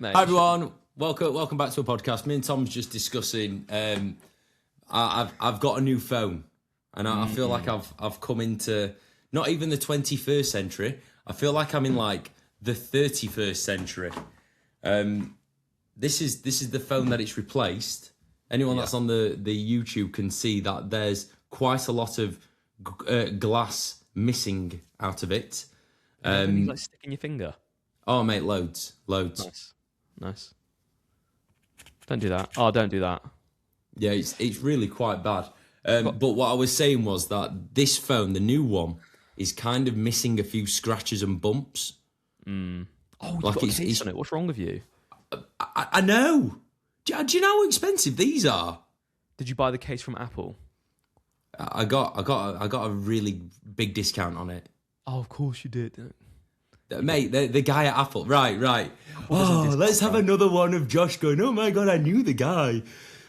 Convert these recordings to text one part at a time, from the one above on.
Mate, Hi everyone, welcome back to a podcast. Me and Tom's just discussing. I've got a new phone, and I feel like I've come into not even the 21st century. I feel like I'm in like the 31st century. This is the phone that it's replaced. Anyone that's on the YouTube can see that there's quite a lot of glass missing out of it. you like sticking your finger. Oh mate, loads. Nice. Don't do that. Oh, don't do that. Yeah, it's really quite bad. But what I was saying was that this phone, the new one, is kind of missing a few scratches and bumps. Oh, you've got a case on it. What's wrong with you? I know. Do you know how expensive these are? Did you buy the case from Apple? I got a really big discount on it. Oh, of course you did. Mate, the guy at Apple, right. Oh, let's have another one of Josh going, oh my God, I knew the guy.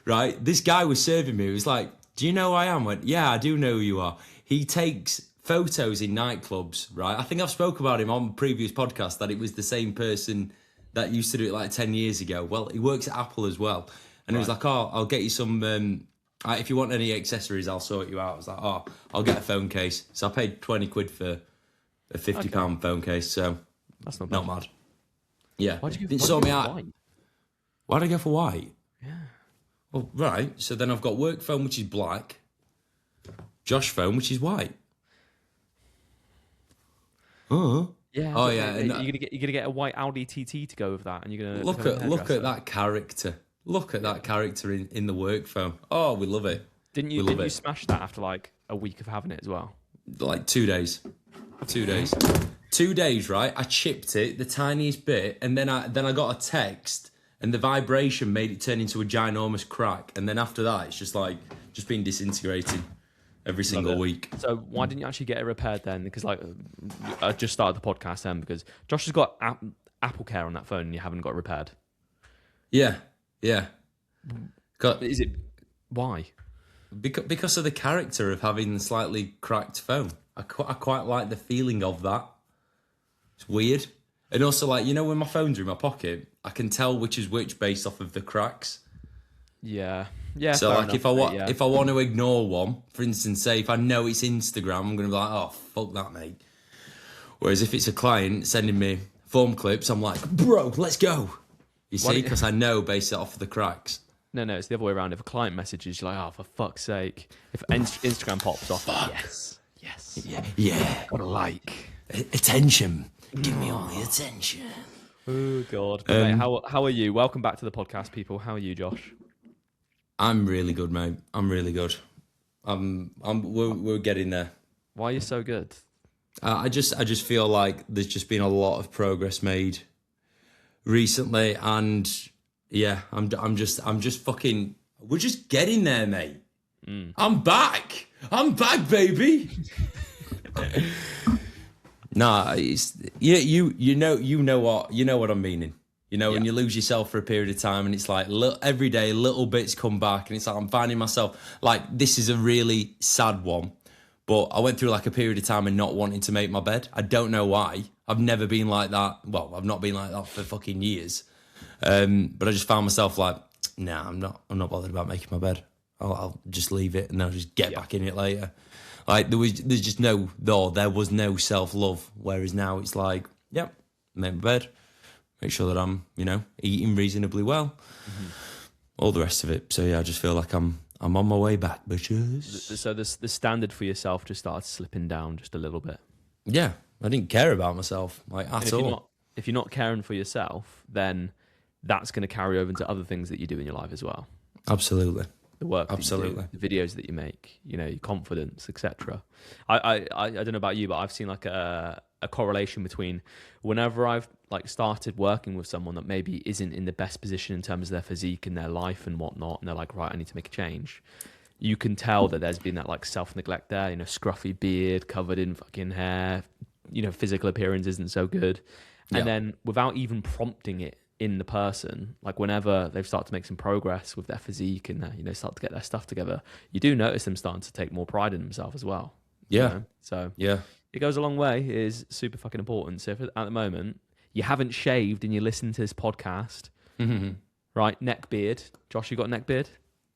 Right, this guy was serving me. He was like, do you know who I am? I went, yeah, I do know who you are. He takes photos in nightclubs, right? I think I've spoke about him on previous podcasts that it was the same person that used to do it like 10 years ago. Well, he works at Apple as well. And he was like, oh, I'll get you some, if you want any accessories, I'll sort you out. I was like, oh, I'll get a phone case. So I paid 20 quid for a £50 phone case, so that's not bad. Not mad. Yeah. Why'd you didn't sort me out. white? Why'd I go for white? Yeah. Well, right. So then I've got work phone, which is black. Josh phone, which is white. Yeah. Oh yeah. You're gonna get a white Audi TT to go with that, and you're gonna Look at that character. Look at that character in the work phone. Oh, we love it. Didn't you smash that after like a week of having it as well? Like 2 days. 2 days. 2 days, right? I chipped it the tiniest bit, and then I got a text, and the vibration made it turn into a ginormous crack. And then after that, it's just been disintegrated every single week. So why didn't you actually get it repaired then? Because like I just started the podcast then because Josh has got Apple Care on that phone, and you haven't got it repaired. Yeah. Is it why? Because of the character of having the slightly cracked phone. I quite like the feeling of that. It's weird. And also, like, you know, when my phones are in my pocket, I can tell which is which based off of the cracks. Yeah. So, like, enough, if I want to ignore one, for instance, say if I know it's Instagram, I'm going to be like, oh, fuck that, mate. Whereas if it's a client sending me form clips, I'm like, bro, let's go. You see, because I know based off of the cracks. No, it's the other way around. If a client messages, you're like, oh, for fuck's sake. If Instagram pops off, yes. Yeah. What a like. Attention. Give me all the attention. Oh, God. Mate, how are you? Welcome back to the podcast, people. How are you, Josh? I'm really good, mate. I'm really good. We're getting there. Why are you so good? I just feel like there's just been a lot of progress made recently, and yeah, I'm just fucking. We're just getting there, mate. I'm back, baby. Nah, it's you know what I'm meaning. You know, when you lose yourself for a period of time, and it's like every day little bits come back, and it's like I'm finding myself like this is a really sad one. But I went through like a period of time and not wanting to make my bed. I don't know why. I've never been like that. Well, I've not been like that for fucking years. But I just found myself like, nah, I'm not bothered about making my bed. I'll just leave it and then I'll just get back in it later. Like there was no self-love. Whereas now it's like, yep, make my bed, make sure that I'm, eating reasonably well. Mm-hmm. All the rest of it. So yeah, I just feel like I'm on my way back, bitches. So the standard for yourself just started slipping down just a little bit. Yeah, I didn't care about myself at all. If you're not caring for yourself, then that's going to carry over into other things that you do in your life as well. Absolutely. The work, absolutely, the videos that you make, your confidence, etc. I don't know about you, but I've seen like a correlation between whenever I've like started working with someone that maybe isn't in the best position in terms of their physique and their life and whatnot, and they're like, right, I need to make a change. You can tell that there's been that like self-neglect there, scruffy beard, covered in fucking hair, physical appearance isn't so good. And then without even prompting it in the person, like whenever they've started to make some progress with their physique and start to get their stuff together, you do notice them starting to take more pride in themselves as well. Yeah. So it goes a long way. It is super fucking important. So if at the moment You haven't shaved and you listen to this podcast, right? Neck beard. Josh, you got a neck beard?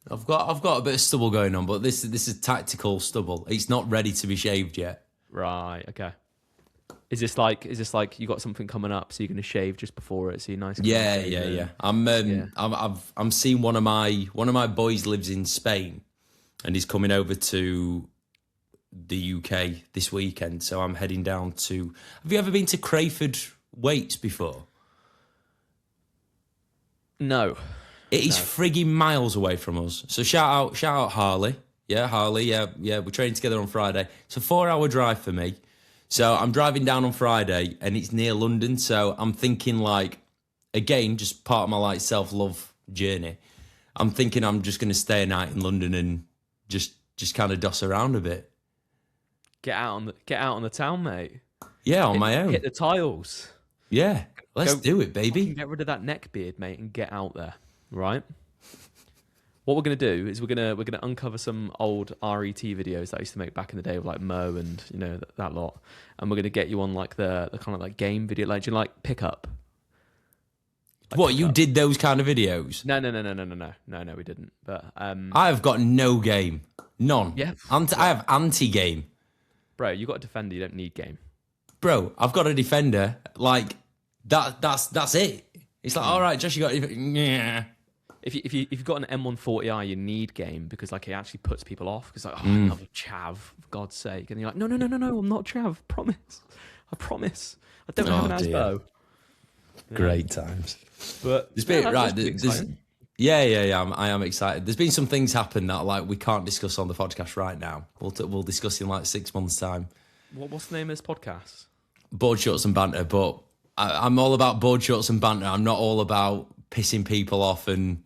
I've got a bit of stubble going on, but this is tactical stubble. It's not ready to be shaved yet. Right. Okay. Is this like you got something coming up, so you're going to shave just before it, so you're nice? Yeah. I'm seeing one of my boys lives in Spain, and he's coming over to the UK this weekend. So I'm heading down to. Have you ever been to Crayford Weights before? No. It is frigging miles away from us. So shout out Harley. Yeah, Harley. Yeah. We're training together on Friday. It's a 4-hour drive for me. So I'm driving down on Friday and it's near London. So I'm thinking like, again, just part of my like self-love journey. I'm thinking I'm just going to stay a night in London and just kind of doss around a bit. Get out on the town, mate. Yeah, on my own. Hit the tiles. Yeah, let's do it, baby. Get rid of that neck beard, mate, and get out there, right? What we're gonna do is we're gonna uncover some old RET videos that I used to make back in the day with like Mo and that lot, and we're gonna get you on like the kind of like game video, like do you like pickup? Like what pick you up. Did those kind of videos? No, we didn't. But I've got no game, none. Yeah, I have anti-game, bro. You got a defender. You don't need game, bro. I've got a defender. Like that's it. It's like all right, Josh, you got. Yeah. If you've got an M140i, you need game because like it actually puts people off because like another chav, for God's sake, and you're like no, I'm not chav, I promise, I don't have an ASBO. Great times. But there's been I am excited. There's been some things happen that like we can't discuss on the podcast right now. We'll discuss in like 6 months' time. What's the name of this podcast? Board shorts and banter, but I'm all about board shorts and banter. I'm not all about pissing people off and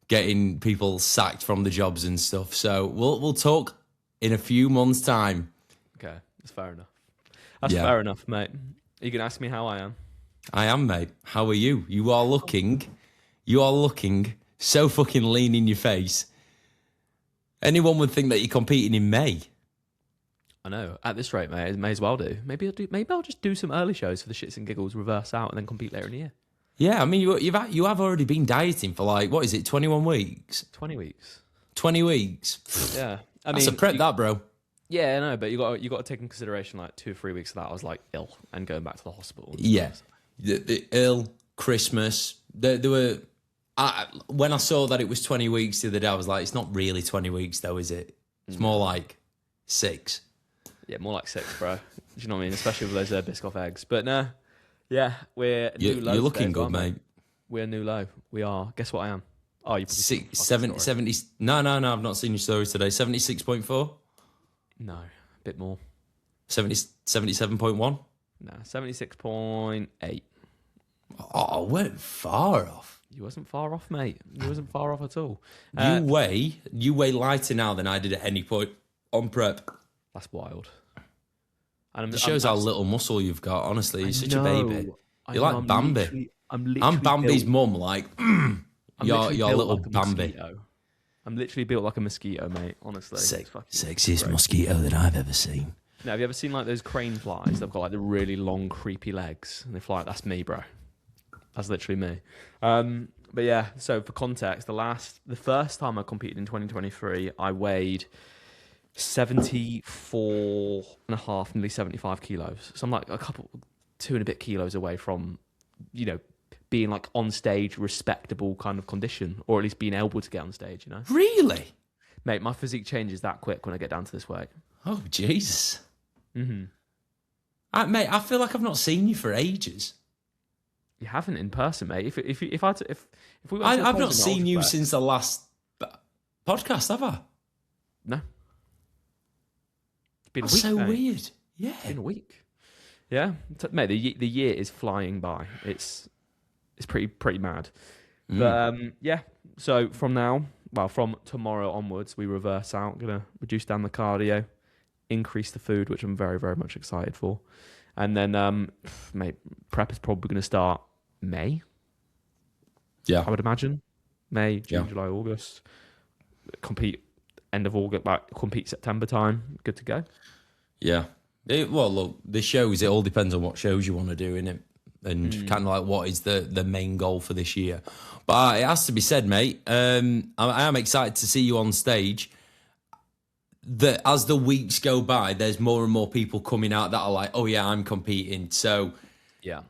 getting people sacked from the jobs and stuff. So we'll talk in a few months' time. Okay, that's fair enough. That's fair enough, mate. Are you gonna ask me how I am? I am, mate. How are you? You are looking so fucking lean in your face. Anyone would think that you're competing in May. I know. At this rate, mate, I may as well do. Maybe I'll just do some early shows for the shits and giggles, reverse out, and then compete later in the year. Yeah, I mean, you have already been dieting for like, what is it, 21 weeks? 20 weeks. 20 weeks. Yeah. That's a prep, that, bro. Yeah, I know, but you got to take in consideration like 2 or 3 weeks of that. I was like ill and going back to the hospital. Yeah. The ill, Christmas. There were... when I saw that it was 20 weeks the other day, I was like, it's not really 20 weeks though, is it? It's more like 6. Yeah, more like 6, bro. Do you know what I mean? Especially with those Biscoff eggs. But no... Yeah, we're new low. You're looking good, mate. We're new low. We are. Guess what I am? Oh, you 70. No, I've not seen your story today. 76.4? No, a bit more. 77.1? No, 76.8. Oh, I went far off. You wasn't far off, mate. You wasn't far off at all. You weigh lighter now than I did at any point on prep. That's wild. And it shows how little muscle you've got, honestly. You're such a baby. You're like Bambi. I'm Bambi's mum, like, you're little like Bambi. I'm literally built like a mosquito, mate, honestly. Sexiest mosquito that I've ever seen. Now, have you ever seen like those crane flies? They've got like the really long, creepy legs, and they fly. That's me, bro. That's literally me. But yeah, so for context, the first time I competed in 2023, I weighed 74.5, nearly 75 kilos. So I'm like 2 and a bit kilos away from, being like on stage, respectable kind of condition, or at least being able to get on stage, Really? Mate, my physique changes that quick when I get down to this weight. Oh, Jesus. Mm-hmm. Mate, I feel like I've not seen you for ages. You haven't in person, mate. If we went to I've not seen you since the last podcast, have I? No. It's been That's a week. So mate. weird. Yeah. It's been a week. Yeah. Mate, the year is flying by. It's pretty mad. But yeah, so from tomorrow onwards, we reverse out. Gonna reduce down the cardio, increase the food, which I'm very, very much excited for. And then, mate, prep is probably going to start May. Yeah. I would imagine. May, June, July, August. Compete end of August, compete September time. Good to go. Yeah. Well, look, the shows, it all depends on what shows you want to do, innit? and kind of like what is the main goal for this year. But it has to be said, mate, I am excited to see you on stage. That as the weeks go by, there's more and more people coming out that are like, oh yeah, I'm competing. So Yeah.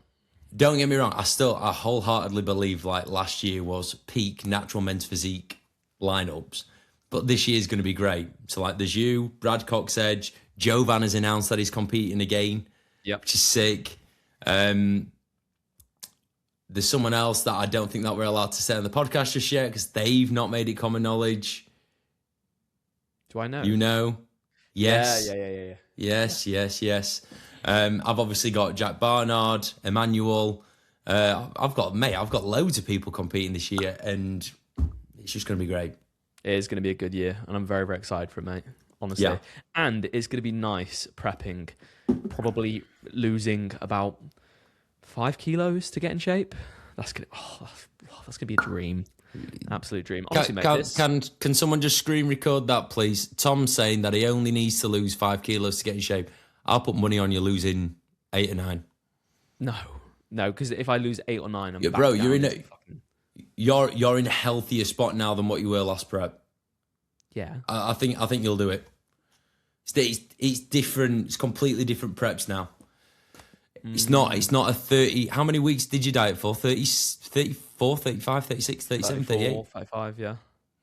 don't get me wrong, I wholeheartedly believe like last year was peak natural men's physique lineups, but this year's going to be great. So like there's you, Brad Coxedge, Jovan has announced that he's competing again, which is sick. There's someone else that I don't think that we're allowed to say on the podcast just yet because they've not made it common knowledge. Do I know? You know? Yes. Yeah. Yes. I've obviously got Jack Barnard, Emmanuel. I've got loads of people competing this year, and it's just going to be great. It is going to be a good year, and I'm very, very excited for it, mate. Honestly. Yeah. And it's going to be nice prepping, probably losing about 5 kilos to get in shape. That's going to be a dream. Absolute dream. Honestly, mate, can someone just screen record that, please? Tom's saying that he only needs to lose 5 kilos to get in shape. I'll put money on you losing 8 or 9. No, because if I lose 8 or 9, I'm bro, you're in a healthier spot now than what you were last prep. Yeah, I think you'll do it. It's different. It's completely different preps now. It's not a 30. How many weeks did you diet for? 30, 34, 35, 36, 37, 38? 35, yeah.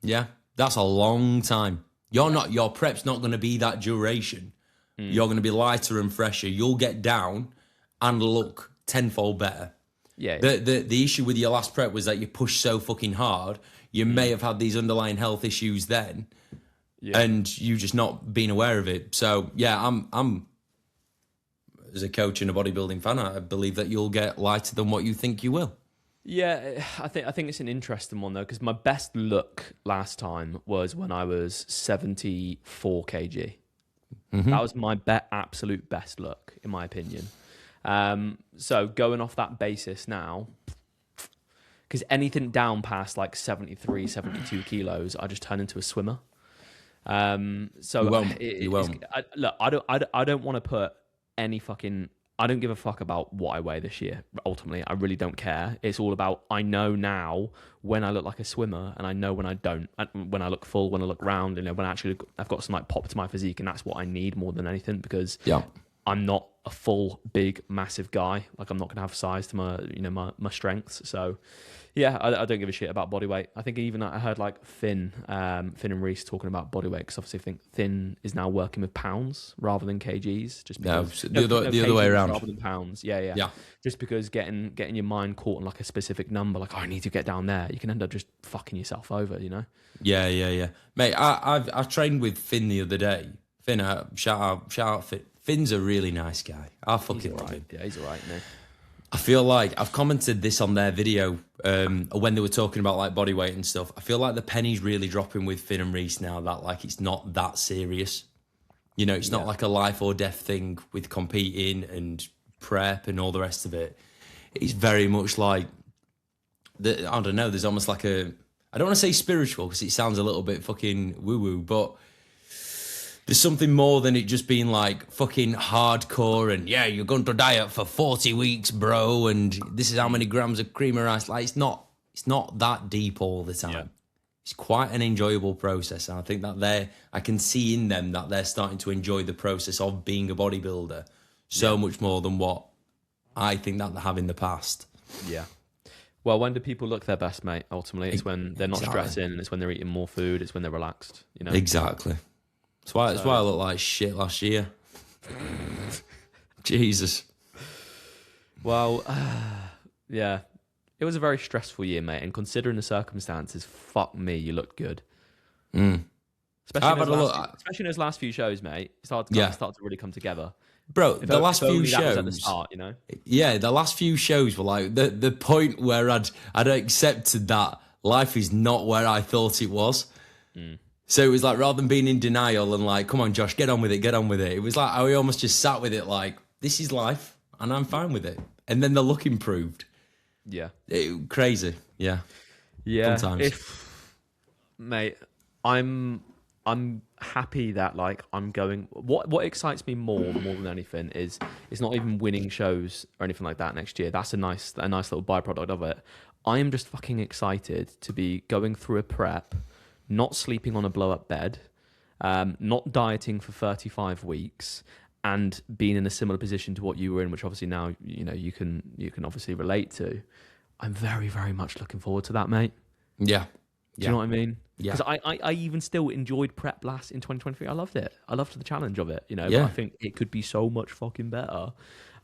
Yeah, that's a long time. Your prep's not going to be that duration. You're going to be lighter and fresher. You'll get down and look tenfold better. Yeah. The issue with your last prep was that you pushed so fucking hard. You may have had these underlying health issues then, and you just not been aware of it. So yeah, I'm as a coach and a bodybuilding fan, I believe that you'll get lighter than what you think you will. Yeah, I think it's an interesting one though, because my best look last time was when I was 74 kg. Mm-hmm. That was my absolute best look, in my opinion. So going off that basis now, because anything down past like 73, 72 kilos, I just turn into a swimmer. So you won't. I don't want to put any fucking. I don't give a fuck about what I weigh this year. Ultimately, I really don't care. It's all about, I know now when I look like a swimmer, and I know when I don't. When I look full, when I look round, when I actually I've got some like pop to my physique, and that's what I need more than anything, because I'm not a full, big, massive guy. Like, I'm not going to have size to my my strengths. So yeah, I don't give a shit about body weight. I think even I heard like Finn and Reese talking about body weight, because obviously I think Finn is now working with pounds rather than kgs. Just because, the other way around, rather than pounds. Yeah. Just because getting your mind caught on like a specific number, like, oh, I need to get down there, you can end up just fucking yourself over. Yeah. Mate, I trained with Finn the other day. Finn, shout out Finn. Finn's a really nice guy. I fucking love him. Yeah, he's alright, man. I feel like I've commented this on their video when they were talking about like body weight and stuff. I feel like the penny's really dropping with Finn and Reese now, that like it's not that serious. It's not like a life or death thing with competing and prep and all the rest of it. It's very much like, I don't know, there's almost like I don't want to say spiritual because it sounds a little bit fucking woo-woo, but there's something more than it just being like fucking hardcore and yeah, you're going to diet for 40 weeks, bro, and this is how many grams of cream of rice. Like, it's not that deep all the time. Yeah. It's quite an enjoyable process, and I think that I can see in them that they're starting to enjoy the process of being a bodybuilder so much more than what I think that they have in the past. Yeah. Well, when do people look their best, mate? Ultimately, it's when they're not stressing, and it's when they're eating more food, it's when they're relaxed. Exactly. That's why I looked like shit last year. Jesus. Well, yeah. It was a very stressful year, mate. And considering the circumstances, fuck me, you looked good. Especially in those last few shows, mate. It started to really come together. Bro, the last few shows. That was at the start, Yeah, the last few shows were like the point where I'd accepted that life is not where I thought it was. So it was like, rather than being in denial and like, come on, Josh, get on with it. It was like, I almost just sat with it like, this is life and I'm fine with it. And then the look improved. Yeah. Crazy. Yeah. Yeah. Sometimes. Mate, I'm I'm happy that like I'm going. What excites me more than anything is it's not even winning shows or anything like that next year. That's a nice little byproduct of it. I am just fucking excited to be going through a prep, not sleeping on a blow up bed, not dieting for 35 weeks, and being in a similar position to what you were in, which obviously now you can obviously relate to. I'm very, very much looking forward to that, mate. Yeah. Do you know what I mean? Yeah. Because I even still enjoyed prep last in 2023. I loved it. I loved the challenge of it, Yeah. But I think it could be so much fucking better.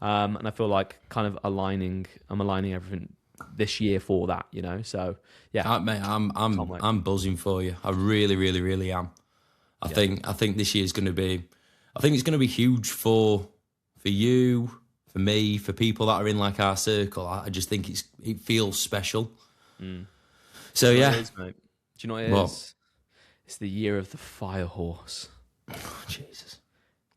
And I feel like kind of I'm aligning everything this year for that, So yeah, Mate, I'm buzzing for you. I really, really, really am. I think this year's going to be. I think it's going to be huge for you, for me, for people that are in like our circle. I just think it feels special. So yeah, it is, mate. Do you know what it is? It's the year of the fire horse. Oh, Jesus.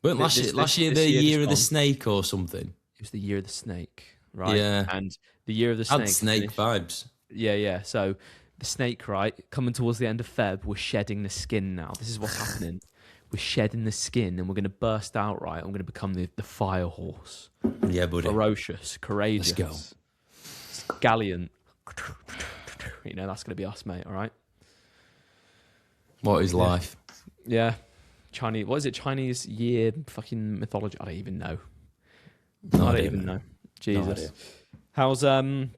Weren't last year the year of the snake or something? It was the year of the snake, right? Yeah. And the year of the snake. Had snake vibes. Yeah. So the snake, right? Coming towards the end of Feb, we're shedding the skin now. This is what's happening. We're shedding the skin and we're going to burst out, right? I'm going to become the fire horse. Yeah, buddy. Ferocious, courageous. Let's go. Gallant. That's going to be us, mate, all right? What is life? Yeah. Chinese, what is it? Chinese year fucking mythology? I don't even know. I don't even know. Jesus. No,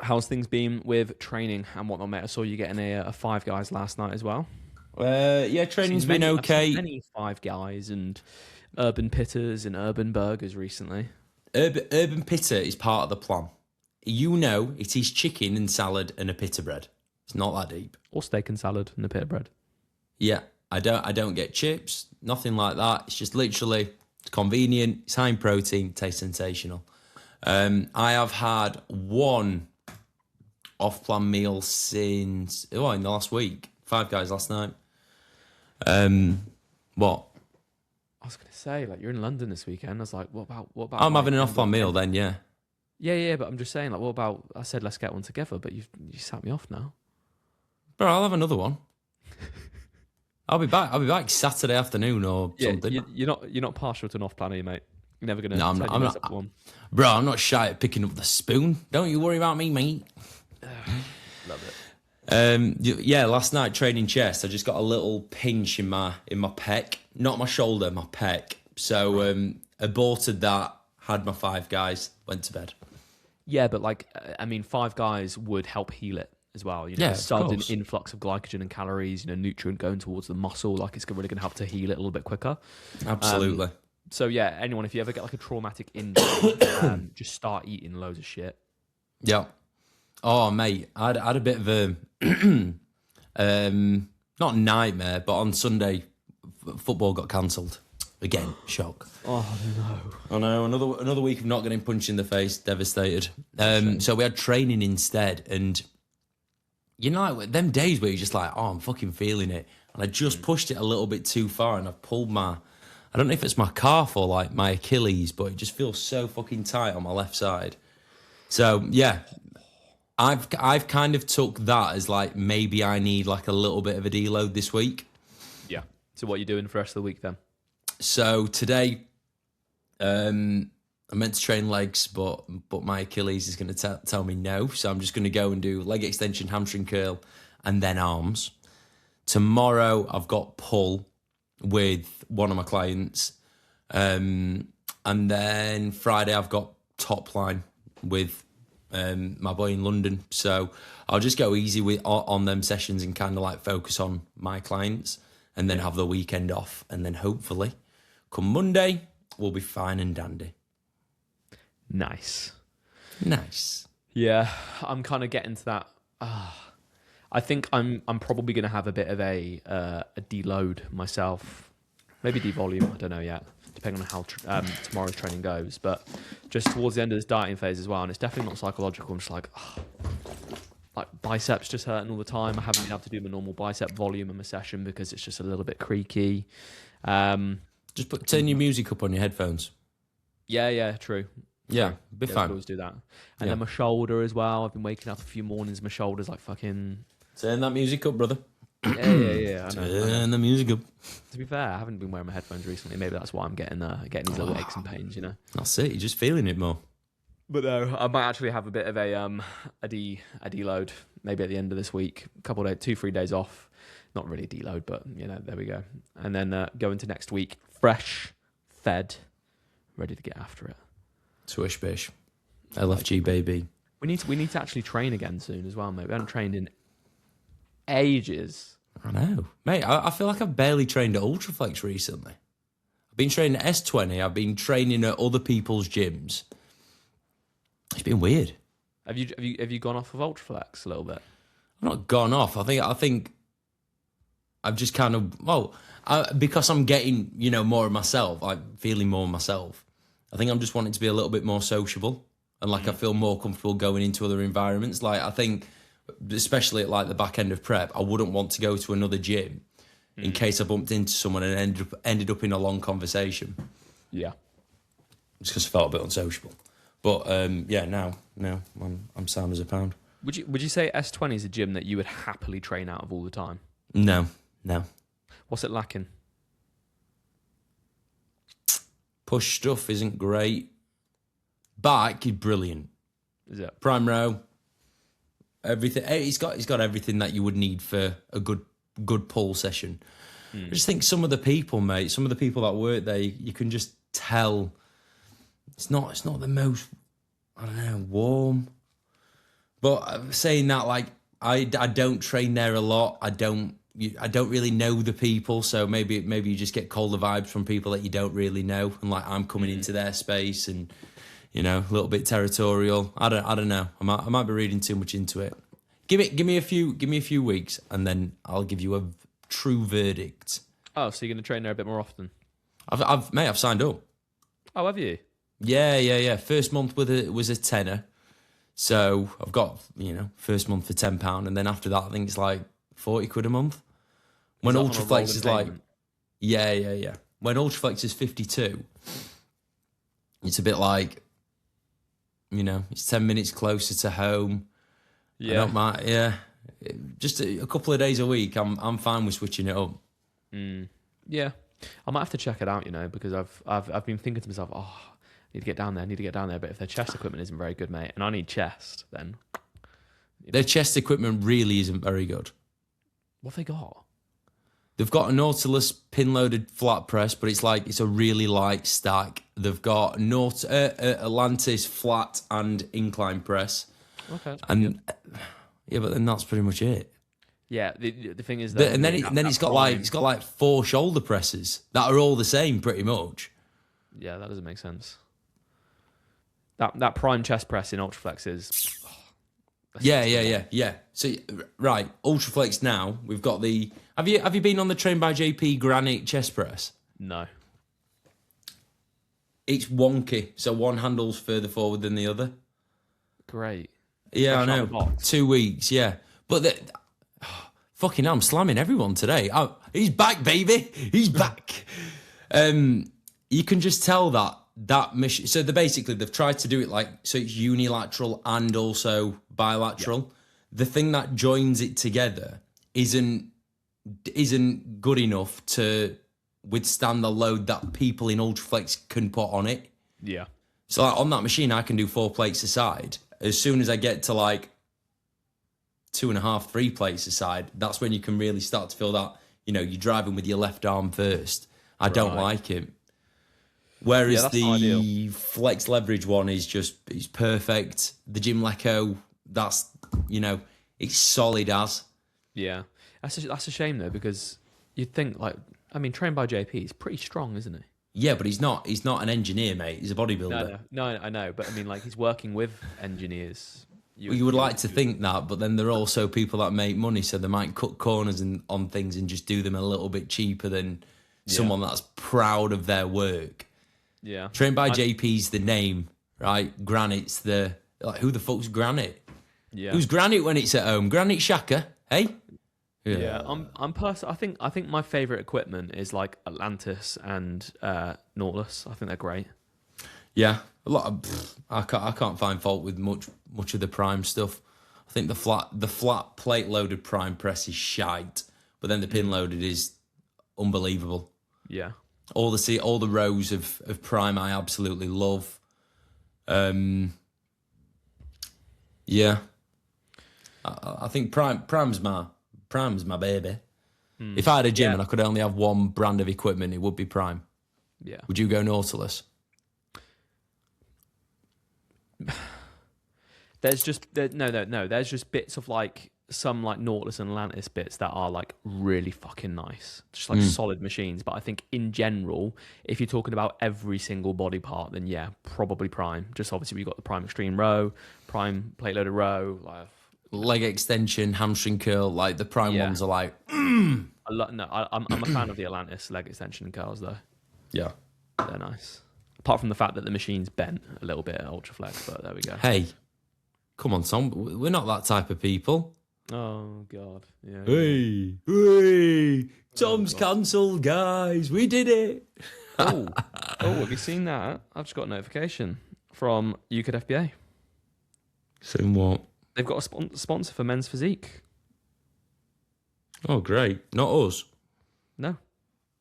how's things been with training and whatnot, mate? I saw you getting a Five Guys last night as well. Yeah, training's been okay. I've seen many Five Guys and Urban Pitters and Urban Burgers recently. Urban Pitter is part of the plan. It is chicken and salad and a pita bread. It's not that deep. Or steak and salad and a pita bread. Yeah, I don't get chips, nothing like that. It's just literally it's convenient. It's high in protein. Tastes sensational. I have had one off-plan meal since in the last week. Five Guys last night. What? I was gonna say, like, you're in London this weekend. I was like, what about? I'm having an off-plan meal then, yeah. Yeah, but I'm just saying, like, what about? I said let's get one together, but you sat me off now. Bro, I'll have another one. I'll be back Saturday afternoon or something. You're not partial to an off-plan, are you, mate? You're never gonna. No, I'm not. Bro, I'm not shy at picking up the spoon. Don't you worry about me, mate. Love it. Yeah, last night training chest, I just got a little pinch in my pec, not my shoulder, my pec. So aborted that. Had my Five Guys, went to bed. Yeah, but like, I mean, Five Guys would help heal it as well. Yeah, sudden influx of glycogen and calories, nutrient going towards the muscle, like it's really going to help to heal it a little bit quicker. Absolutely. So yeah, anyone, if you ever get like a traumatic injury, just start eating loads of shit. Yeah. Oh, mate, I had a bit of a, not nightmare, but on Sunday, football got cancelled. Again, shock. Oh, no. I know, another week of not getting punched in the face, devastated. So we had training instead, and like them days where you're just like, oh, I'm fucking feeling it. And I just pushed it a little bit too far, and I've pulled I don't know if it's my calf or like my Achilles, but it just feels so fucking tight on my left side. So, yeah. I've kind of took that as like maybe I need like a little bit of a deload this week. Yeah. So what are you doing for the rest of the week then? So today, I'm meant to train legs, but my Achilles is going to tell me no. So I'm just going to go and do leg extension, hamstring curl, and then arms. Tomorrow I've got pull with one of my clients, and then Friday I've got top line with my boy in London. So I'll just go easy on them sessions and kind of like focus on my clients, and then have the weekend off, and then hopefully come Monday we'll be fine and dandy. Nice. Yeah, I'm kind of getting to that. I think I'm probably going to have a bit of a deload myself, maybe devolume. I don't know yet, depending on how tomorrow's training goes. But just towards the end of this dieting phase as well, and it's definitely not psychological. I'm just like biceps just hurting all the time. I haven't been able to do my normal bicep volume in my session because it's just a little bit creaky. Just turn your music up on your headphones. Yeah, true. Yeah, be fine. Always do that. And then my shoulder as well. I've been waking up a few mornings. My shoulder's like fucking. Turn that music up, brother. Yeah. I know. Turn the music up. To be fair, I haven't been wearing my headphones recently. Maybe that's why I'm getting these little aches and pains, you know. That's it. You're just feeling it more. But no, I might actually have a bit of a deload maybe at the end of this week. A couple of days, 2-3 days off. Not really a deload, but you know, there we go. And then go into next week, fresh, fed, ready to get after it. Swish bish, LFG baby. We need to actually train again soon as well, mate. We haven't trained in ages. I know, mate. I feel like I've barely trained at Ultraflex recently. I've been training at S20. I've been training at other people's gyms. It's been weird. Have you gone off of Ultraflex a little bit? I've not gone off. I think I've just kind of because I'm getting more of myself. I'm feeling more of myself. I think I'm just wanting to be a little bit more sociable and like I feel more comfortable going into other environments. Like I think, especially at like the back end of prep, I wouldn't want to go to another gym in case I bumped into someone and ended up in a long conversation. Yeah, just because I felt a bit unsociable. But now I'm sound as a pound. Would you say S20 is a gym that you would happily train out of all the time? No. What's it lacking? Push stuff isn't great. Back is brilliant. Is it? Prime row. Everything. He's got everything that you would need for a good pull session. I just think some of the people, mate, some of the people that work there, you can just tell it's not the most, I don't know, warm. But saying that, like I don't train there a lot. I don't really know the people, so maybe you just get colder vibes from people that you don't really know, and like I'm coming into their space and a little bit territorial. I don't know. I might be reading too much into it. Give me a few weeks, and then I'll give you a true verdict. Oh, so you're gonna train there a bit more often? I've signed up. Oh, have you? Yeah. First month was a tenner, so I've got first month for £10, and then after that I think it's like 40 quid a month. When Ultraflex is like, yeah. When Ultraflex is 52, it's a bit like, it's 10 minutes closer to home. Yeah. I don't mind. Yeah. Just a couple of days a week, I'm fine with switching it up. Yeah. I might have to check it out, because I've been thinking to myself, I need to get down there. But if their chest equipment isn't very good, mate, and I need chest, then their chest equipment really isn't very good. What have they got? They've got a Nautilus pin-loaded flat press, but it's a really light stack. They've got Atlantis flat and incline press. Okay. And yeah, but then that's pretty much it. Yeah, the thing is that, and then it's got like 4 shoulder presses that are all the same pretty much. Yeah, that doesn't make sense. That prime chest press in Ultraflex is. Yeah. So right, Ultraflex now. We've got the. Have you been on the Train by JP granite chest press? No. It's wonky, so one handle's further forward than the other. Great. Yeah, I know. 2 weeks, yeah. But fucking hell, I'm slamming everyone today. Oh, he's back, baby. He's back. You can just tell that mission. So they've tried to do it like so it's unilateral and also bilateral. Yeah. The thing that joins it together isn't good enough to withstand the load that people in Ultraflex can put on it. Yeah. So like on that machine, I can do 4 plates aside. As soon as I get to like 2.5, 3 plates aside, that's when you can really start to feel that, you're driving with your left arm first. I don't like it. Whereas the flex leverage one is it's perfect. The Jim Lecco, that's, it's solid as. Yeah. That's a shame though, because you'd think trained by JP, he's pretty strong, isn't he? Yeah, but he's not an engineer, mate. He's a bodybuilder. No, I know. But he's working with engineers. You would like to think that, but then there are also people that make money, so they might cut corners on things and just do them a little bit cheaper than someone that's proud of their work. Yeah. Trained by JP's the name, right? Granite's the who the fuck's Granite? Yeah. Who's Granite when it's at home? Granite Shaka, hey? Yeah. I think my favorite equipment is like Atlantis and Nautilus. I think they're great. Yeah, a lot of I can't find fault with much of the prime stuff. I think the flat plate loaded prime press is shite, but then the pin loaded is unbelievable. Yeah. All the rows of Prime I absolutely love. Yeah. I think Prime's my baby. If I had a gym and I could only have one brand of equipment, it would be Prime. Yeah. Would you go Nautilus? There's just no. There's just bits of like some like Nautilus and Atlantis bits that are like really fucking nice, just like solid machines. But I think in general, if you're talking about every single body part, then yeah, probably Prime. Just obviously we've got the Prime Extreme row, Prime plate loaded row, like leg extension, hamstring curl, like the Prime ones are like. I'm a fan of the Atlantis leg extension curls though. Yeah, they're nice. Apart from the fact that the machine's bent a little bit at Ultraflex, but there we go. Hey, come on, Tom. We're not that type of people. Oh God! Yeah. Hey! Tom's cancelled, guys. We did it. Oh, have you seen that? I've just got a notification from UKD FBA. Saying what? They've got a sponsor for Men's Physique. Oh, great. Not us. No.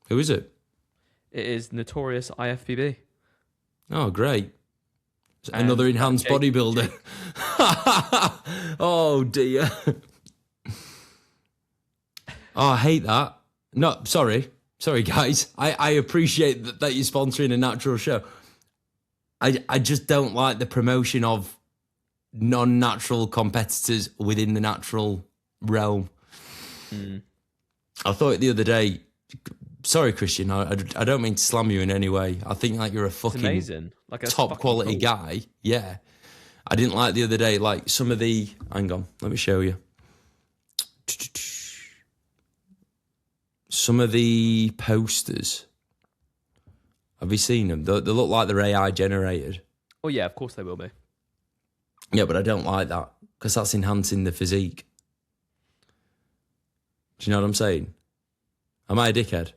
Who is it? It is Notorious IFBB. Oh, great. Another enhanced bodybuilder. Oh, dear. Oh, I hate that. No, sorry, guys. I appreciate that you're sponsoring a natural show. I just don't like the promotion of non-natural competitors within the natural realm. I thought the other day. Sorry, Christian. I don't mean to slam you in any way. I think like you're a fucking amazing, like a top quality guy. Yeah. I didn't like the other day, like some of the. Hang on, let me show you. Some of the posters. Have you seen them? They look like they're AI generated. Oh yeah, of course they will be. Yeah, but I don't like that because that's enhancing the physique. Do you know what I'm saying? Am I a dickhead?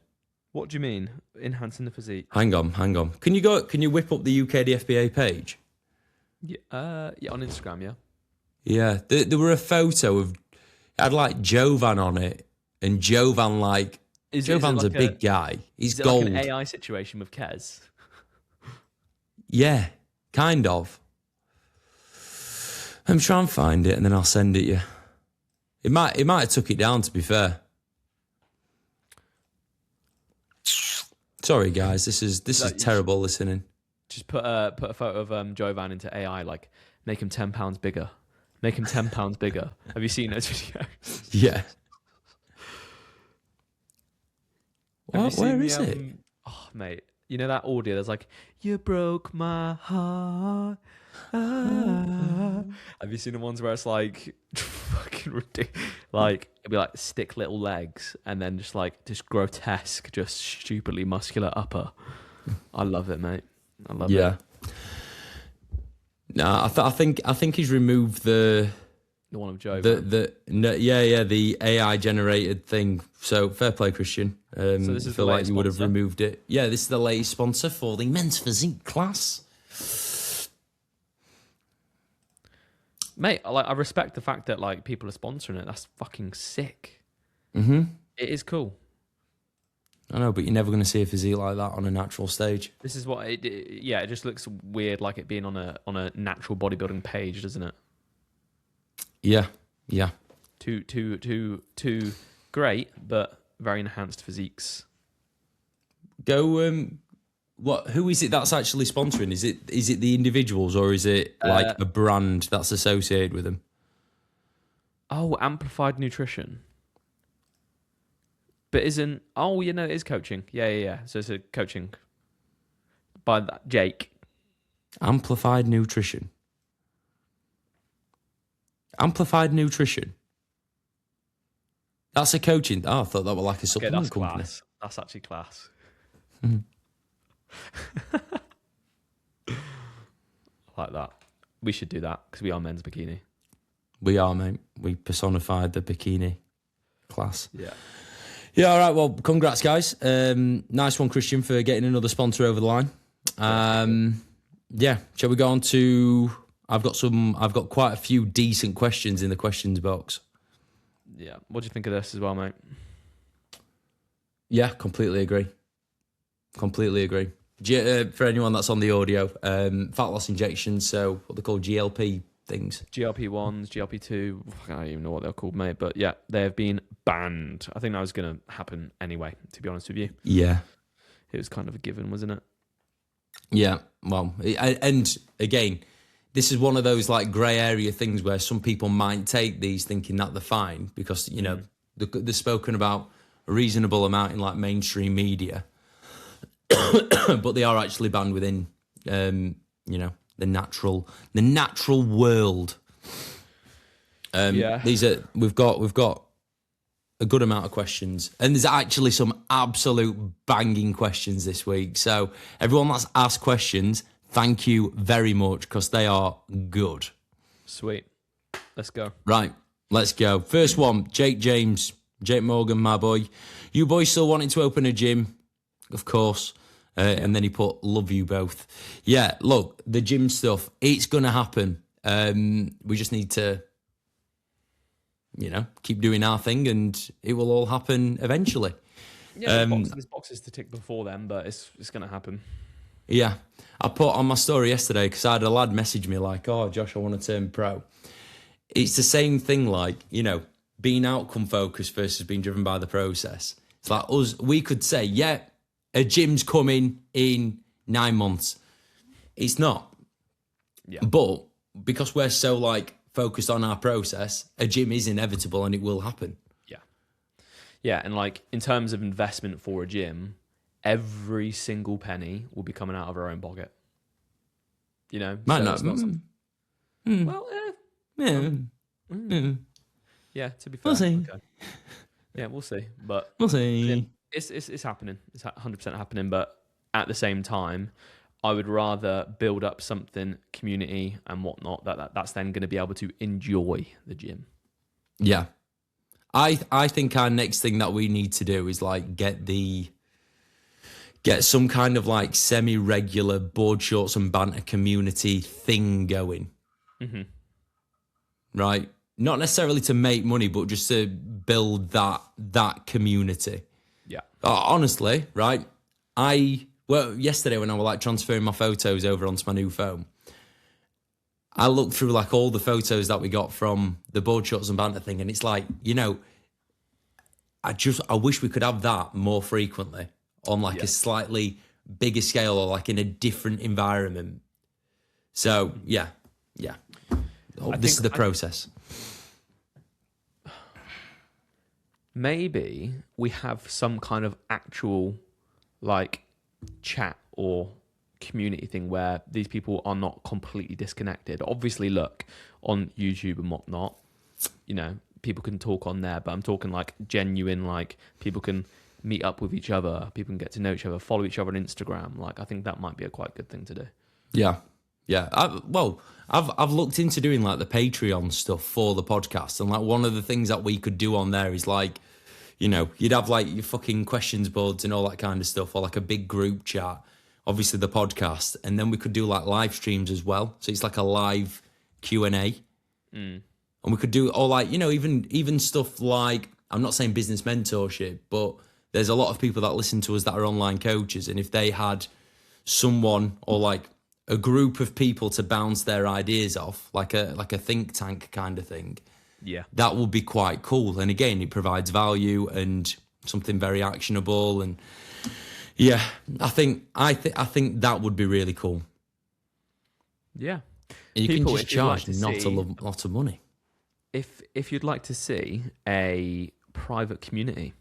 What do you mean enhancing the physique? Hang on. Can you whip up the UKDFBA page? Yeah, on Instagram, yeah. Yeah, there were a photo of. It had like Jovan on it, and Jovan Jovan's like a big guy. He's gold. Like an AI situation with Kez. Yeah, kind of. I'm trying to find it, and then I'll send it you. It might have took it down. To be fair. Sorry, guys. This is terrible listening. Just put a photo of Jovan into AI, like make him 10 pounds bigger. Make him 10 pounds bigger. Have you seen those videos? Yeah. Where is it? Oh, mate. You know that audio? There's like, you broke my heart. Have you seen the ones where it's like fucking ridiculous? Like it'd be like stick little legs and then just like this grotesque, just stupidly muscular upper. I love it, mate. I love it. Yeah. No, I think he's removed the one of Joe. The AI generated thing. So fair play, Christian. So this is feel the like you would have sponsor? removed it. Yeah, this is the latest sponsor for the men's physique class. Mate, I respect the fact that like people are sponsoring it. That's fucking sick. Mm-hmm. It is cool. I know, but you're never going to see a physique like that on a natural stage. This is what it just looks weird, like it being on a natural bodybuilding page, doesn't it? Yeah. Two great, but very enhanced physiques. Go. What? Who is it that's actually sponsoring? Is it the individuals or is it like a brand that's associated with them? Oh, Amplified Nutrition. But isn't? Oh, it is coaching. Yeah. So it's a coaching by that Jake. Amplified Nutrition. That's a coaching. Oh, I thought that was like a supplement company. Class. That's actually class. Like that. We should do that because we are men's bikini. We are, mate. We personified the bikini class. Yeah. Yeah, all right. Well, congrats, guys. Nice one, Christian, for getting another sponsor over the line. Yeah. Shall we go on to... I've got quite a few decent questions in the questions box. Yeah. What do you think of this as well, mate? Yeah, completely agree. Completely agree. For anyone that's on the audio, fat loss injections, so what they call GLP things. GLP-1s, GLP-2, I don't even know what they're called, mate. But yeah, they have been banned. I think that was going to happen anyway, to be honest with you. Yeah. It was kind of a given, wasn't it? Yeah, well, and again, this is one of those like grey area things where some people might take these thinking that they're fine because, you know, they're spoken about a reasonable amount in like mainstream media, but they are actually banned within, you know, the natural world. We've got a good amount of questions, and there's actually some absolute banging questions this week. So everyone that's asked questions, thank you very much because they are good. Sweet. Let's go. Right, let's go. First one, Jake Morgan, my boy. You boys still wanting to open a gym? Of course. And then he put, love you both. Yeah, look, the gym stuff, it's going to happen. We just need to, you know, keep doing our thing and it will all happen eventually. Yeah, there's boxes to tick before then, but it's going to happen. Yeah. I put on my story yesterday because I had a lad message me like, oh, Josh, I want to turn pro. It's the same thing like, you know, being outcome focused versus being driven by the process. It's like us, we could say, yeah, a gym's coming in 9 months. It's not. Yeah. But because we're so like focused on our process, a gym is inevitable and it will happen. Yeah. Yeah. And like in terms of investment for a gym, every single penny will be coming out of our own pocket. You know? Might so not. it's not Well, yeah, to be fair. We'll see. Okay. Yeah, we'll see. But we'll see. It's happening. It's 100% happening. But at the same time, I would rather build up something, community and whatnot, that's then going to be able to enjoy the gym. Yeah. I think our next thing that we need to do is like get some kind of like semi-regular board shorts and banter community thing going. Mm-hmm. Right? Not necessarily to make money, but just to build that community. Yeah. Honestly, right? Yesterday when I was like transferring my photos over onto my new phone, I looked through like all the photos that we got from the board shots and banter thing, and it's like, you know, I wish we could have that more frequently on like a slightly bigger scale or like in a different environment. So yeah. This is the process. Maybe we have some kind of actual like chat or community thing where these people are not completely disconnected. Obviously, look, on YouTube and whatnot, you know, people can talk on there, but I'm talking like genuine, like people can meet up with each other, people can get to know each other, follow each other on Instagram. Like, I think that might be a quite good thing to do. Yeah. I've looked into doing like the Patreon stuff for the podcast, and like one of the things that we could do on there is like, you know, you'd have like your fucking questions boards and all that kind of stuff, or like a big group chat, obviously the podcast, and then we could do like live streams as well. So it's like a live Q&A. And we could do all like, you know, even stuff like, I'm not saying business mentorship, but there's a lot of people that listen to us that are online coaches, and if they had someone or like a group of people to bounce their ideas off, like a think tank kind of thing, yeah, that would be quite cool. And again, it provides value and something very actionable. And yeah, I think that would be really cool. Yeah, and you can just charge not a lot of money. If you'd like to see a private community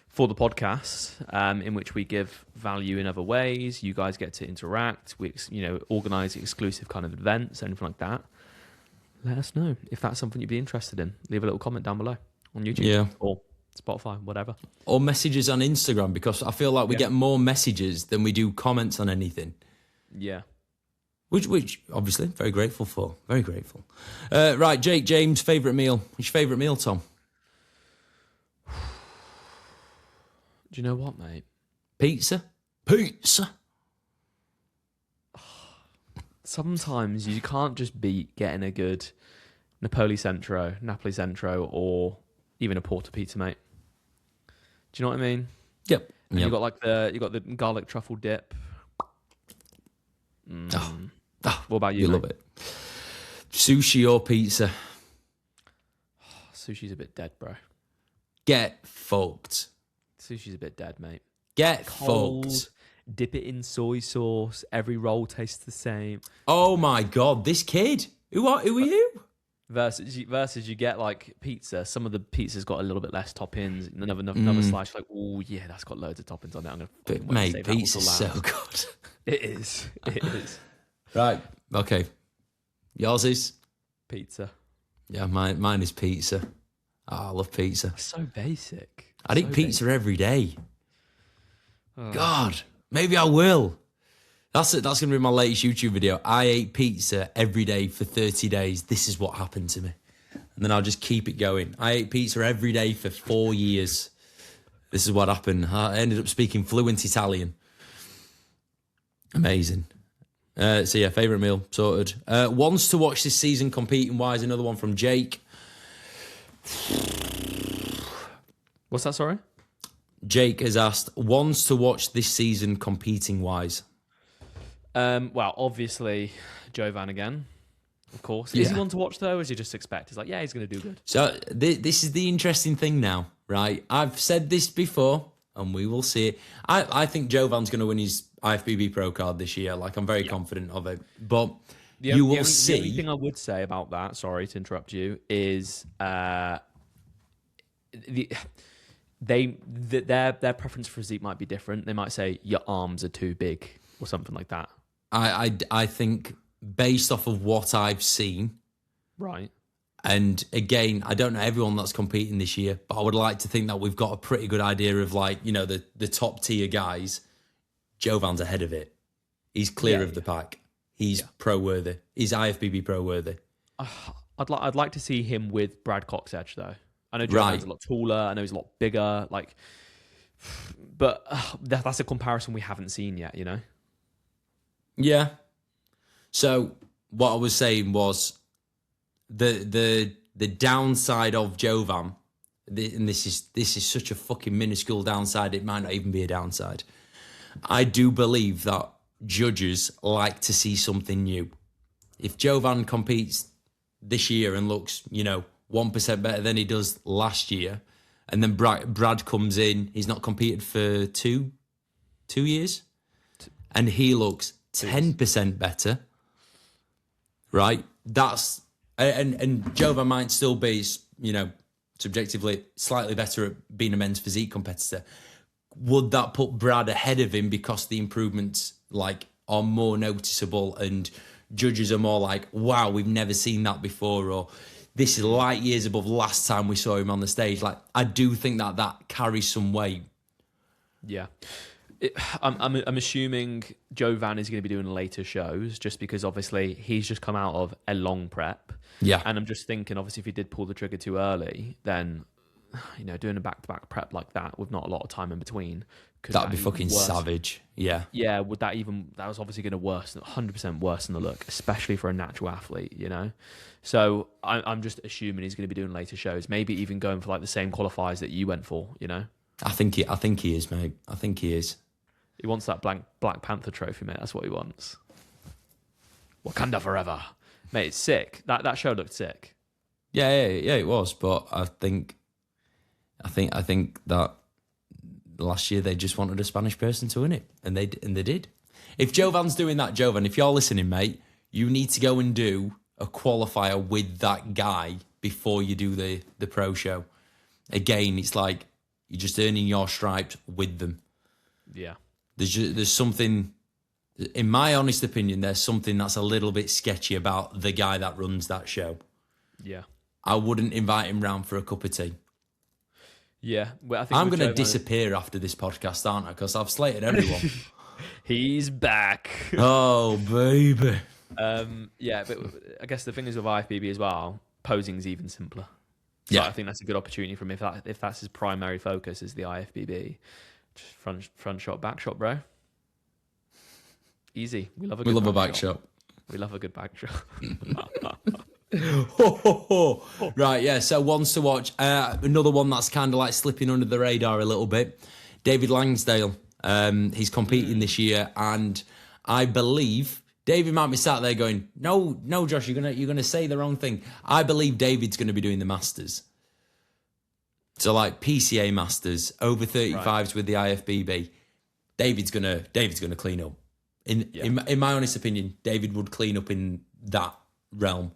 for the podcast, in which we give value in other ways, you guys get to interact, we organise exclusive kind of events, anything like that, let us know if that's something you'd be interested in. Leave a little comment down below on YouTube or Spotify, whatever. Or messages on Instagram, because I feel like we get more messages than we do comments on anything. Yeah. Which obviously, very grateful for. Very grateful. Right, Jake, James, favourite meal. What's your favourite meal, Tom? Do you know what, mate? Pizza. Sometimes you can't just beat getting a good Napoli Centro, or even a Porta Pizza, mate. Do you know what I mean? Yep. And you got like the garlic truffle dip. What about you? You love it. Sushi or pizza? Sushi's a bit dead, bro. Get fucked. Sushi's a bit dead, mate. Get Cold, fucked. dip it in soy sauce. Every roll tastes the same. Oh my god, this kid. Who are you? Versus you get like pizza. Some of the pizza's got a little bit less toppings. Another slice, like, oh yeah, that's got loads of toppings on it. I'm gonna But mate, pizza's so good. It is. It is. Right. Okay. Yours is Pizza. yeah. Mine is pizza. Oh, I love pizza. So basic. I'd eat pizza every day. God, maybe I will. That's it. That's gonna be my latest YouTube video. I ate pizza every day for 30 days. This is what happened to me, and then I'll just keep it going. I ate pizza every day for 4 years. This is what happened. I ended up speaking fluent Italian. Amazing. So yeah, favourite meal sorted. Wants to watch this season competing wise. Another one from Jake. What's that? Sorry. Jake has asked, wants to watch this season competing wise. Well, obviously, Jovan again, of course. Is he one to watch though? Or is he just expect? He's like, yeah, he's going to do good. So this is the interesting thing now, right? I've said this before, and we will see it. I think Jovan's going to win his IFBB Pro card this year. Like, I'm very confident of it. But you will see. The only thing I would say about that, sorry to interrupt you, is their preference for physique might be different. They might say your arms are too big or something like that. I think based off of what I've seen, right? And again, I don't know everyone that's competing this year, but I would like to think that we've got a pretty good idea of, like, you know, the top tier guys. Jovan's ahead of it. He's clear of the pack. He's pro worthy. He's IFBB pro worthy. I'd like to see him with Brad Cox's edge though. I know Jovan's a lot taller. I know he's a lot bigger. Like, but that's a comparison we haven't seen yet. You know. Yeah. So what I was saying was the downside of Jovan, and this is such a fucking minuscule downside, it might not even be a downside. I do believe that judges like to see something new. If Jovan competes this year and looks, 1% better than he does last year, and then Brad comes in, he's not competed for two years, and he looks 10% better, right? That's and Jovan might still be, subjectively slightly better at being a men's physique competitor. Would that put Brad ahead of him because the improvements are more noticeable and judges are more like, wow, we've never seen that before, or this is light years above last time we saw him on the stage? Like, I do think that carries some weight. Yeah. I'm assuming Jovan is going to be doing later shows just because obviously he's just come out of a long prep. Yeah. And I'm just thinking, obviously, if he did pull the trigger too early, then, doing a back-to-back prep like that with not a lot of time in between. That'd be fucking savage. Yeah. Yeah. That was obviously going to worsen, 100% worsen the look, especially for a natural athlete, So I'm just assuming he's going to be doing later shows, maybe even going for the same qualifiers that you went for, I think he is, mate. I think he is. He wants that Black Panther trophy, mate. That's what he wants. Wakanda forever, mate. It's sick. That show looked sick. Yeah, it was. But I think that last year they just wanted a Spanish person to win it, and they did. If Jovan's doing that, Jovan, if you're listening, mate, you need to go and do a qualifier with that guy before you do the pro show. Again, it's like you're just earning your stripes with them. Yeah. There's something, in my honest opinion, there's something that's a little bit sketchy about the guy that runs that show. Yeah. I wouldn't invite him round for a cup of tea. Yeah. Well, I think I'm going to disappear after this podcast, aren't I? Because I've slated everyone. He's back. Oh, baby. Yeah, but I guess the thing is with IFBB as well, posing's even simpler. So yeah. I think that's a good opportunity for him if that's his primary focus is the IFBB. Just front shot, back shot, bro. Easy. We love a back shot. We love a good back shot. Right, yeah. So ones to watch. Another one that's kind of like slipping under the radar a little bit. David Langsdale. He's competing this year, and I believe David might be sat there going, "No, no, Josh, you're gonna say the wrong thing." I believe David's going to be doing the Masters. So like PCA Masters over 35s with the IFBB. David's gonna clean up. In my honest opinion, David would clean up in that realm.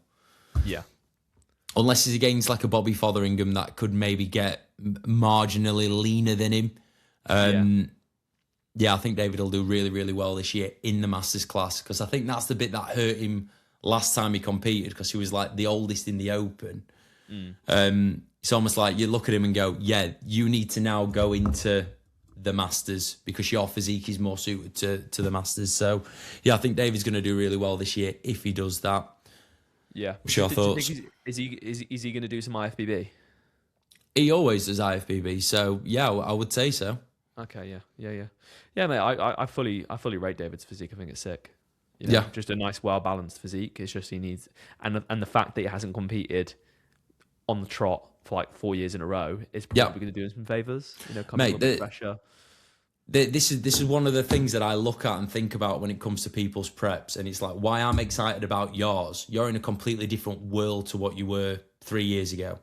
Yeah. Unless he's against like a Bobby Fotheringham that could maybe get marginally leaner than him. Yeah, I think David will do really, really well this year in the Masters class, because I think that's the bit that hurt him last time he competed, because he was like the oldest in the Open. It's almost like you look at him and go, yeah, you need to now go into the Masters because your physique is more suited to the Masters. So, yeah, I think David's going to do really well this year if he does that. Yeah. What's your thoughts? Is he going to do some IFBB? He always does IFBB, so yeah, I would say so. Okay, yeah, mate. I fully rate David's physique. I think it's sick. You know, just a nice, well balanced physique. It's just he needs, and the fact that he hasn't competed on the trot for like 4 years in a row is probably going to do him some favors. You know, coming under pressure. This is one of the things that I look at and think about when it comes to people's preps, and it's like why I'm excited about yours. You're in a completely different world to what you were 3 years ago.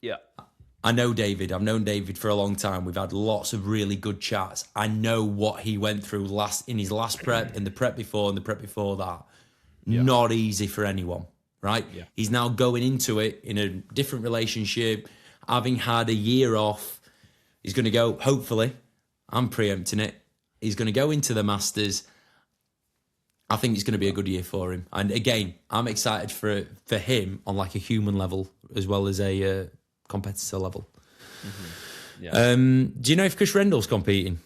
Yeah. I know David. I've known David for a long time. We've had lots of really good chats. I know what he went through in his last prep, and the prep before, and the prep before that. Yeah. Not easy for anyone, right? Yeah. He's now going into it in a different relationship, having had a year off. He's going to go, hopefully, I'm preempting it, he's going to go into the Masters. I think it's going to be a good year for him. And again, I'm excited for him on like a human level as well as a competitor level. Mm-hmm. Yeah. Do you know if Chris Rendell's competing?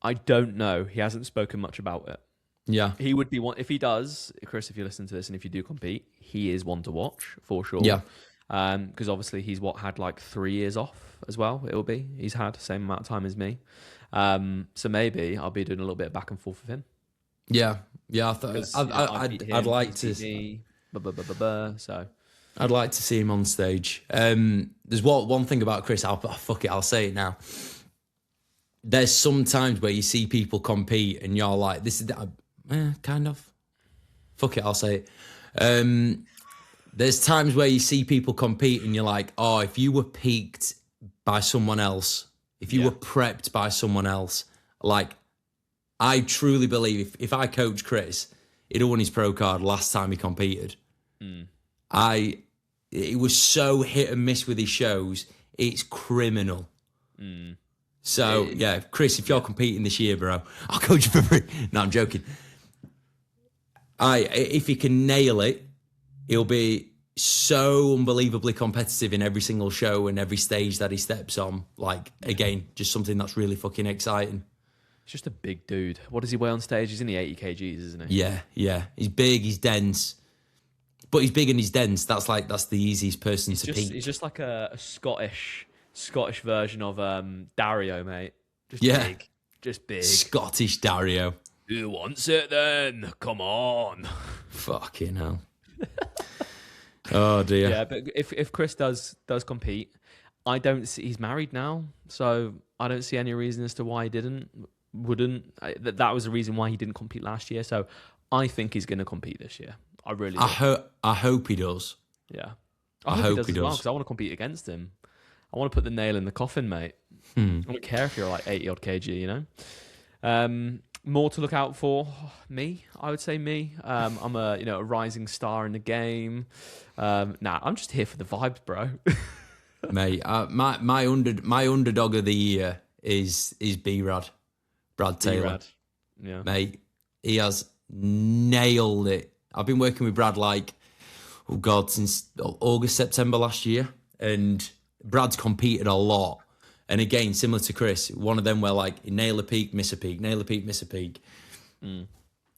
I don't know. He hasn't spoken much about it. Yeah. He would be one. If he does, Chris, if you listen to this and if you do compete, he is one to watch for sure. Yeah. Because obviously he's had like 3 years off as well. It'll be he's had the same amount of time as me. So maybe I'll be doing a little bit of back and forth with him. Yeah. I'd like to. So I'd like to see him on stage. There's one thing about Chris. I'll say it now. There's some times where you see people compete and you're like, this is kind of. Fuck it, I'll say it. There's times where you see people compete and you're like, oh, if you were peaked by someone else, if you were prepped by someone else, like, I truly believe if I coach Chris, he'd have won his pro card last time he competed. It was so hit and miss with his shows, it's criminal. So, yeah, Chris, if you're competing this year, bro, I'll coach you for free. No, I'm joking. If he can nail it, he'll be so unbelievably competitive in every single show and every stage that he steps on. Like, again, just something that's really fucking exciting. He's just a big dude. What does he weigh on stage? He's only 80 kgs, isn't he? Yeah. He's big, he's dense. But he's big and he's dense. That's the easiest person to peak. He's just like a Scottish version of Dario, mate. Just big. Scottish Dario. Who wants it then? Come on. Fucking hell. Oh dear. Yeah, but if Chris does compete, I don't see he's married now, so I don't see any reason as to why he wouldn't. That was the reason why he didn't compete last year. So I think he's going to compete this year. I really do. I hope he does. Yeah. I hope he does as well, because I want to compete against him. I want to put the nail in the coffin, mate. I don't care if you're like 80 odd kg, you know. More to look out for me, I would say me. I'm a rising star in the game. I'm just here for the vibes, bro. Mate, my underdog of the year is B-Rad, Brad Taylor. B-Rad. Yeah, mate, he has nailed it. I've been working with Brad since August, September last year, and Brad's competed a lot. And again, similar to Chris, one of them where like nail a peak, miss a peak, nail a peak, miss a peak. And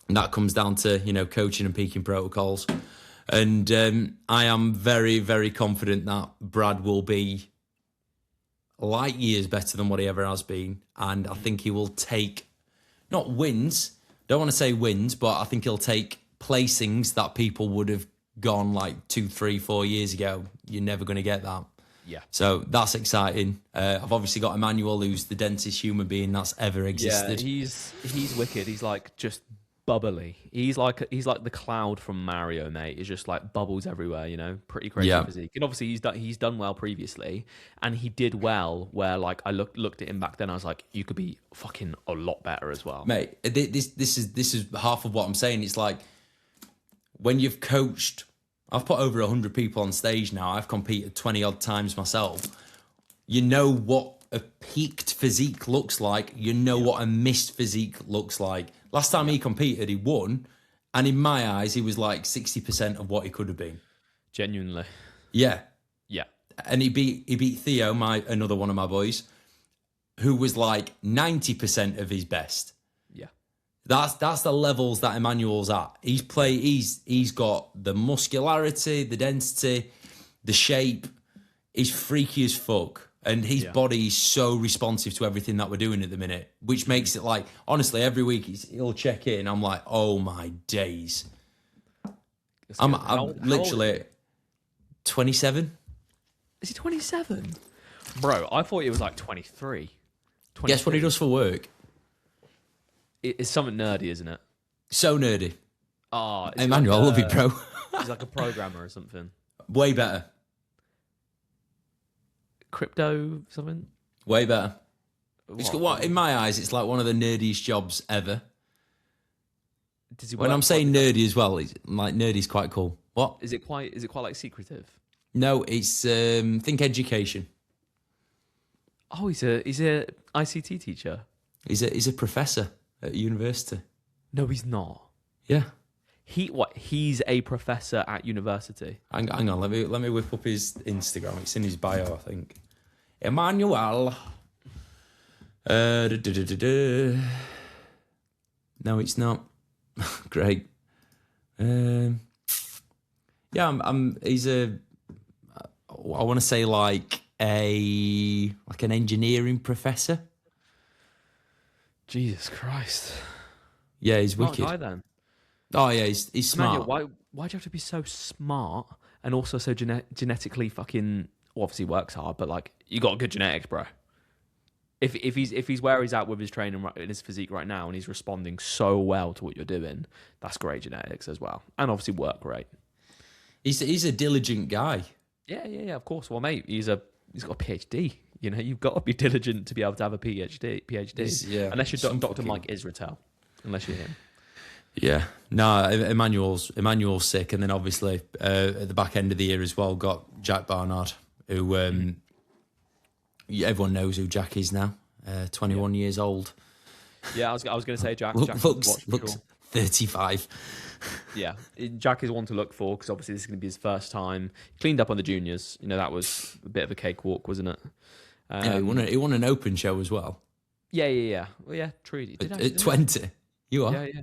that comes down to, coaching and peaking protocols. And I am very, very confident that Brad will be light years better than what he ever has been. And I think he will take, not wins, don't want to say wins, but I think he'll take placings that people would have gone like 2, 3, 4 years ago. You're never going to get that. Yeah. So that's exciting. I've obviously got Emmanuel, who's the densest human being that's ever existed. Yeah, he's wicked. He's like just bubbly. He's like the cloud from Mario, mate. It's just like bubbles everywhere, you know. Pretty crazy physique. And obviously he's done well previously, and he did well. Where like I looked at him back then, I was like, you could be fucking a lot better as well, mate. This is half of what I'm saying. It's like when you've coached. I've put over 100 people on stage now. I've competed 20 odd times myself. You know what a peaked physique looks like. You know what a missed physique looks like. Last time he competed, he won. And in my eyes, he was like 60% of what he could have been. Genuinely. Yeah. Yeah. And he beat Theo, another one of my boys, who was like 90% of his best. That's the levels that Emmanuel's at. He's got the muscularity, the density, the shape. He's freaky as fuck. And his body is so responsive to everything that we're doing at the minute, which makes it like, honestly, every week he'll check in. I'm like, oh my days. I'm literally 27. Is he 27? Bro, I thought he was like 23. Guess what he does for work? It's something nerdy, isn't it? So nerdy. Oh, Emmanuel, I love you, bro. He's like a programmer or something. Way better. Crypto something? Way better. In my eyes, it's like one of the nerdiest jobs ever. When I'm saying nerdy as well, like nerdy's quite cool. What? Is it quite like secretive? No, it's think education. Oh, he's a ICT teacher. He's a professor at university. No, he's not. Yeah. He's a professor at university. Hang on, let me whip up his Instagram. It's in his bio, I think. Emmanuel. No, it's not. Great. Yeah, he's I want to say like an engineering professor. Jesus Christ. Yeah, he's Smart wicked. guy, then. Oh yeah, he's smart. Why do you have to be so smart and also so genetically fucking? Well, obviously works hard, but like you got good genetics, bro. If he's where he's at with his training in his physique right now, and he's responding so well to what you're doing, that's great genetics as well, and obviously work rate. He's a diligent guy. Yeah, of course. Well, mate, he's got a PhD. You know, you've got to be diligent to be able to have a PhD. Yeah, unless you're Dr. Mike Israel, unless you're him. Yeah, no, Emmanuel's sick, and then obviously at the back end of the year as well, got Jack Barnard, who everyone knows who Jack is now, 21 years old. Yeah, I was going to say Jack. Jack looks 35. Yeah, Jack is one to look for because obviously this is going to be his first time. He cleaned up on the juniors. You know, that was a bit of a cakewalk, wasn't it? Yeah, he won an open show as well. Yeah. Well, yeah, true. At 20, you are. Yeah.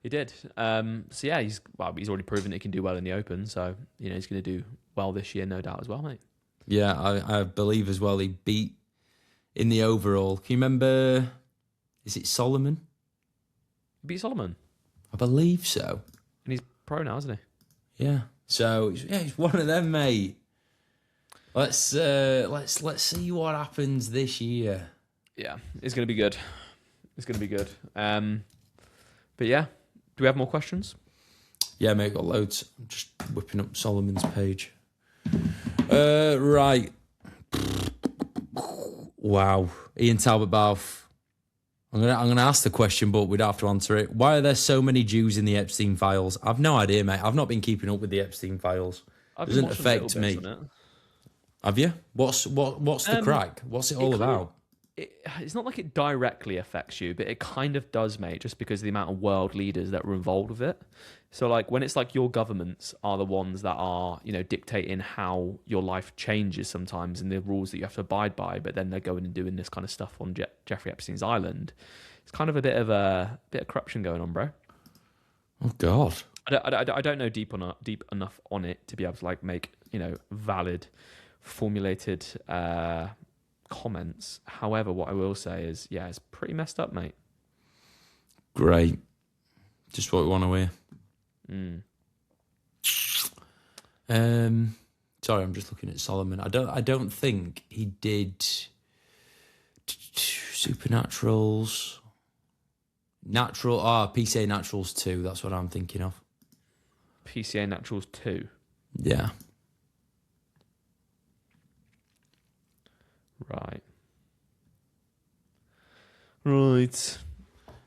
He did. So yeah, he's already proven he can do well in the open. So you know he's going to do well this year, no doubt as well, mate. Yeah, I believe as well he beat in the overall. Can you remember? Is it Solomon? He beat Solomon. I believe so. And he's pro now, isn't he? Yeah. So he's one of them, mate. Let's see what happens this year. Yeah, it's going to be good. But yeah, do we have more questions? Yeah, mate, got loads. I'm just whipping up Solomon's page. Right. Wow. Ian Talbot Balfe. I'm gonna ask the question, but we'd have to answer it. Why are there so many Jews in the Epstein files? I've no idea, mate. I've not been keeping up with the Epstein files. It doesn't affect me. Have you? What's the crack? What's it all about? It's not like it directly affects you, but it kind of does, mate, just because of the amount of world leaders that were involved with it. So, like, when it's like your governments are the ones that are, you know, dictating how your life changes sometimes and the rules that you have to abide by, but then they're going and doing this kind of stuff on Jeffrey Epstein's island. It's kind of a bit of corruption going on, bro. Oh God. I don't know deep enough on it to be able to like make, you know, valid, formulated comments. However, what I will say is, yeah, it's pretty messed up, mate. Great. Just what we want to hear. Sorry, I'm just looking at Solomon. I don't think he did Supernaturals. PCA Naturals 2. That's what I'm thinking of. PCA Naturals 2. Yeah. Right.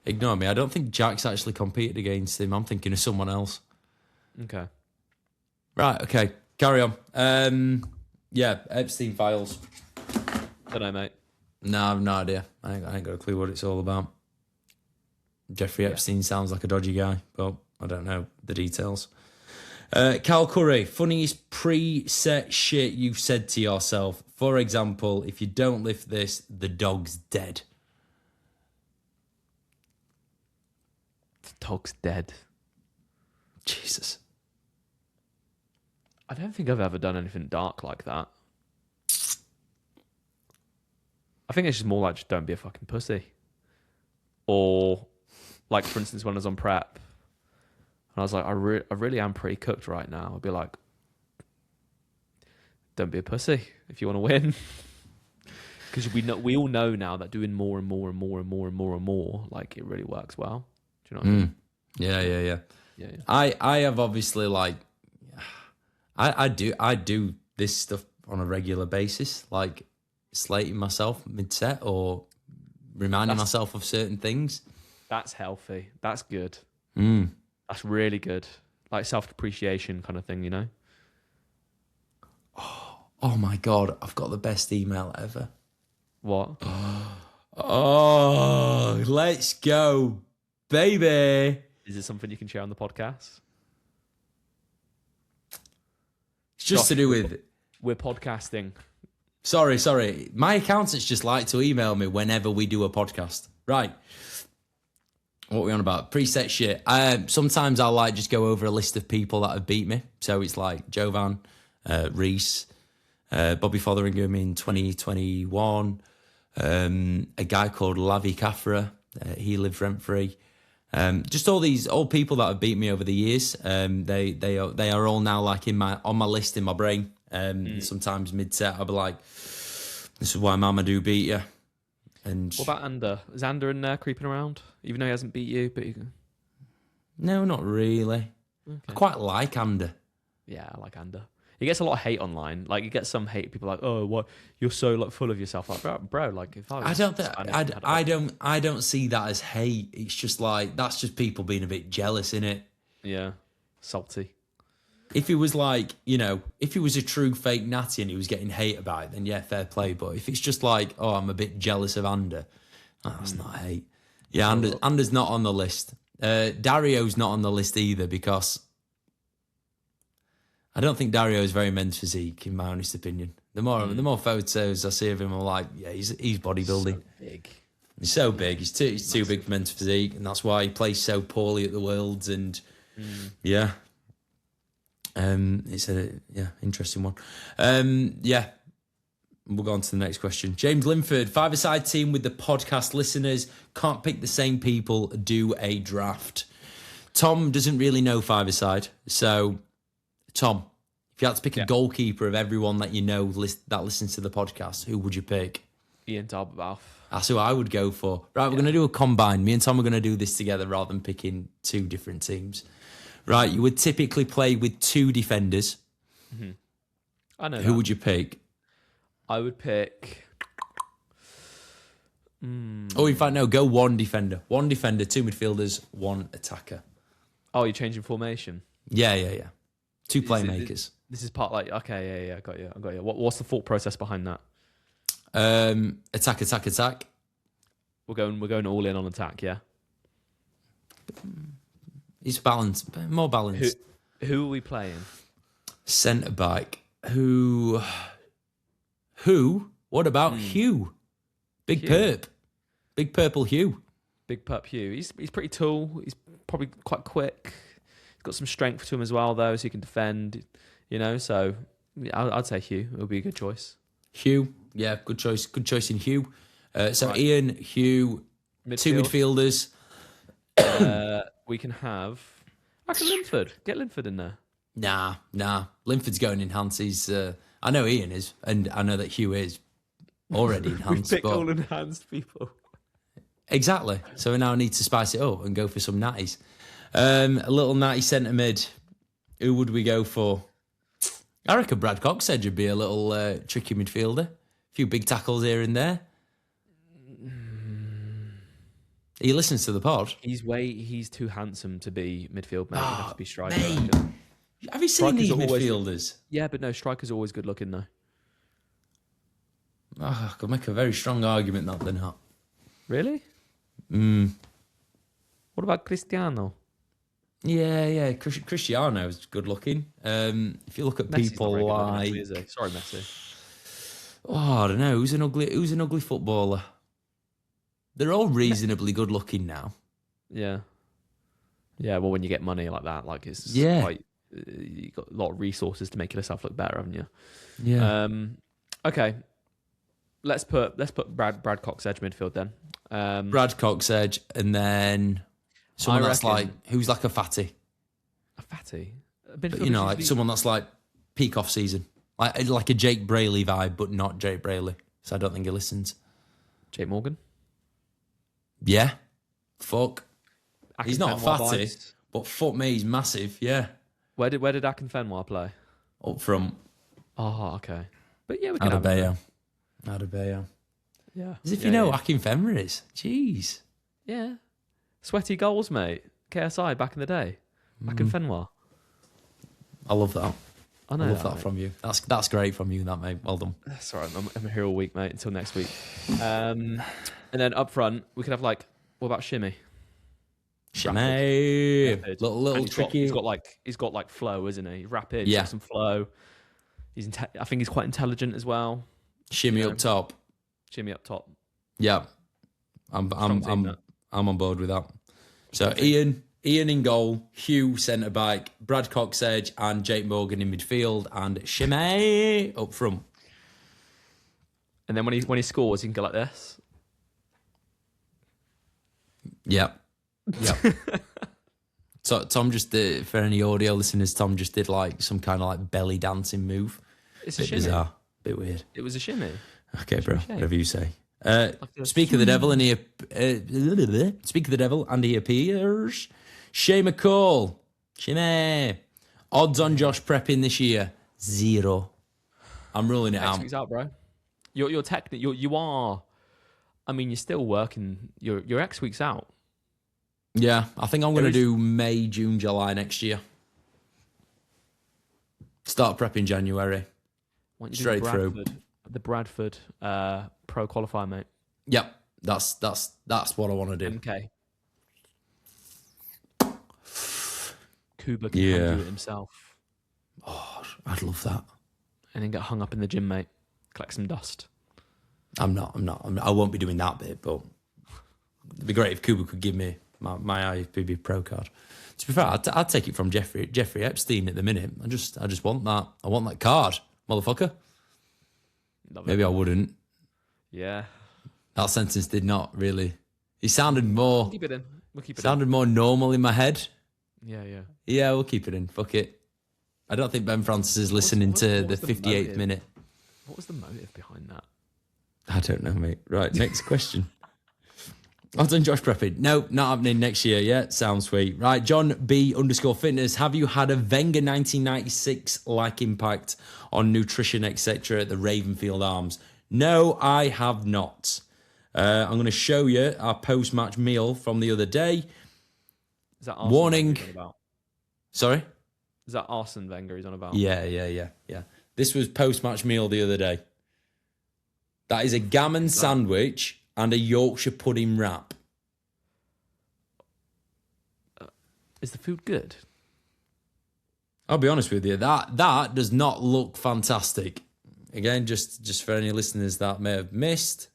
Ignore me. I don't think Jack's actually competed against him. I'm thinking of someone else. Okay. Right, okay. Carry on. Yeah, Epstein files. Don't know, mate. No, I have no idea. I ain't got a clue what it's all about. Jeffrey Epstein sounds like a dodgy guy, but I don't know the details. Cal Curry, funniest preset shit you've said to yourself. For example, if you don't lift this, the dog's dead. The dog's dead. Jesus. I don't think I've ever done anything dark like that. I think it's just more like, just don't be a fucking pussy. Or, like, for instance, when I was on prep, and I was like, I really am pretty cooked right now. I'd be like, don't be a pussy if you want to win. Because we all know now that doing more and more and more and more and more and more, like, it really works well. Do you know what I mean? Yeah. I have obviously, like, I do this stuff on a regular basis, like slating myself mid-set or reminding myself of certain things. That's healthy. That's good. That's really good. Like self-depreciation kind of thing, you know? Oh my God, I've got the best email ever. What? Oh, let's go, baby. Is it something you can share on the podcast? It's just to do with... We're podcasting. Sorry. My accountants just like to email me whenever we do a podcast. Right. What are we on about? Preset shit. Sometimes I'll like just go over a list of people that have beat me. So it's like Jovan, Reese, Bobby Fotheringham in 2021, a guy called Lavi Kafra. He lived rent-free. Just all these old people that have beat me over the years. They are all now like on my list in my brain. Sometimes mid-set I'll be like, this is why Mamadou beat you. And what about Ander? Is Ander in there creeping around? Even though he hasn't beat you, but no, not really. Okay. I quite like Ander. Yeah, I like Ander. He gets a lot of hate online. Like, you get some hate. People are like, oh, what? You're so like full of yourself. Like, bro. Like, if I don't see that as hate. It's just like that's just people being a bit jealous, innit? Yeah, salty. If it was like, if it was a true fake Natty and he was getting hate about it, then yeah, fair play. But if it's just like, oh, I'm a bit jealous of Ander, that's not hate. Yeah, Ander's not on the list. Dario's not on the list either because I don't think Dario is very men's physique, in my honest opinion. The more photos I see of him, I'm like, yeah, he's bodybuilding. So big. He's so big. He's too big for men's physique, and that's why he plays so poorly at the Worlds. And yeah. It's a interesting one. We'll go on to the next question. James Linford, five-a-side team with the podcast listeners. Can't pick the same people, do a draft. Tom doesn't really know five-a-side. So, Tom, if you had to pick a goalkeeper of everyone that you know that listens to the podcast, who would you pick? Ian Darbobath. That's who I would go for. Right, we're going to do a combine. Me and Tom are going to do this together rather than picking two different teams. Right, you would typically play with two defenders. Mm-hmm. I know. Who would you pick? I would pick. Oh, in fact, no. Go one defender. One defender, two midfielders, one attacker. Oh, you're changing formation. Yeah. Two playmakers. This is part like okay, yeah. I got you. What's the thought process behind that? Attack. We're going all in on attack. Yeah. It's balanced, more balanced. Who are we playing? Centre back. Who? What about Hugh? Big purple Hugh. Big Pup Hugh. He's pretty tall. He's probably quite quick. He's got some strength to him as well, though, so he can defend. So I'd say Hugh. It would be a good choice. Hugh, yeah, good choice. Good choice in Hugh. So right. Ian, Hugh, two midfielders. We can have. reckon Linford. Get Linford in there. Nah. Linford's going in Hans. He's. I know Ian is, and I know that Hugh is already in We Hans. pick But all enhanced people. exactly. So we now need to spice it up and go for some natties. A little natty centre mid. Who would we go for? I reckon Brad Coxedge would be a little tricky midfielder. A few big tackles here and there. He listens to the pod. He's too handsome to be midfield, mate. He'd have to be striker. Mate. Have you seen these midfielders? Yeah, but no, strikers are always good looking though. I could make a very strong argument that they're not. Really? What about Cristiano? Yeah. Cristiano's good looking. If you look at Messi's people not very good looking, like, actually, is he? Sorry, Messi. I don't know, who's an ugly footballer? They're all reasonably good looking now. Yeah. Yeah, well, when you get money like that, like it's quite, you got a lot of resources to make yourself look better, haven't you? Yeah. Okay. Let's put Brad Coxedge midfield then. Brad Coxedge, and then someone that's reckon- like, who's like a fatty. A fatty. But, you know, like someone that's like peak off season. Like a Jake Brayley vibe, but not Jake Brayley. So I don't think he listens. Jake Morgan. Yeah. Fuck. He's not Akinfenwa fatty, vibes. but fuck me, he's massive. Yeah. Where did Akinfenwa play? Up front. Oh, okay. But yeah, we can have him. Adebayo. Yeah. As if you know who Akinfenwa is. Jeez. Yeah. Sweaty goals, mate. KSI back in the day. Akinfenwa. I love that. I know. I love that mate. from you. That's great from you, that mate. Well done. That's all right. I'm here all week, mate. Until next week. And then up front, we could have what about Shimmy? Shimmy. Rapid. Little And tricky. He's got like flow, isn't he? Rapid. Yeah. Yeah. Some flow. I think he's quite intelligent as well. Shimmy up top. Shimmy up top. Yeah. I'm team, on board with that. So Ian in goal, Hugh centre back, Brad Coxedge and Jake Morgan in midfield, and Shimmy up front. And then when he scores, he can go like this. Yep. So Tom just did, for any audio listeners, Tom just did like some kind of like belly dancing move. It's a Bit shimmy. bizarre. Bit weird. It was a shimmy. Okay, bro. shame. Whatever you say. a Speak of the devil, and speak of the devil, and he appears. Shay McCall. Shimmy. Odds on Josh prepping this year 0. I'm ruling it Next out. week's out, bro. You're technically you are. I mean, you're still working. Your X week's out. Yeah, I think I'm going to do May, June, July next year. Start prepping January. Why don't you do Straight through. The Bradford pro qualifier, mate. Yep, that's what I want to do. MK. Kuba can Yeah. do it himself, Oh, I'd love that. and then get hung up in the gym, mate. Collect some dust. I'm not. I won't be doing that bit, but it'd be great if Kuba could give me my IFBB pro card. To be fair, I'd take it from Jeffrey Epstein at the minute. I just want that. I want that card, motherfucker. Love it. Maybe I wouldn't. Yeah. That sentence did not really. It sounded more. Keep it in. We'll keep it Sounded more normal in my head. in. Yeah. Yeah, we'll keep it in. Fuck it. I don't think Ben Francis is listening to the what's the 58th motive? minute. What was the motive behind that? I don't know, mate. Right, next question. Odds on Josh prepping. No, not happening next year yet. Sounds sweet. Right, John B_fitness. Have you had a Wenger 1996 like impact on nutrition, etc. at the Ravenfield Arms? No, I have not. I'm going to show you our post-match meal from the other day. Is that Arsene Warning. Wenger he's on about? Sorry? Is that Arsene Wenger he's on about? Yeah. This was post-match meal the other day. That is a gammon sandwich and a Yorkshire pudding wrap. Is the food good? I'll be honest with you, that does not look fantastic. Again, just for any listeners that may have missed.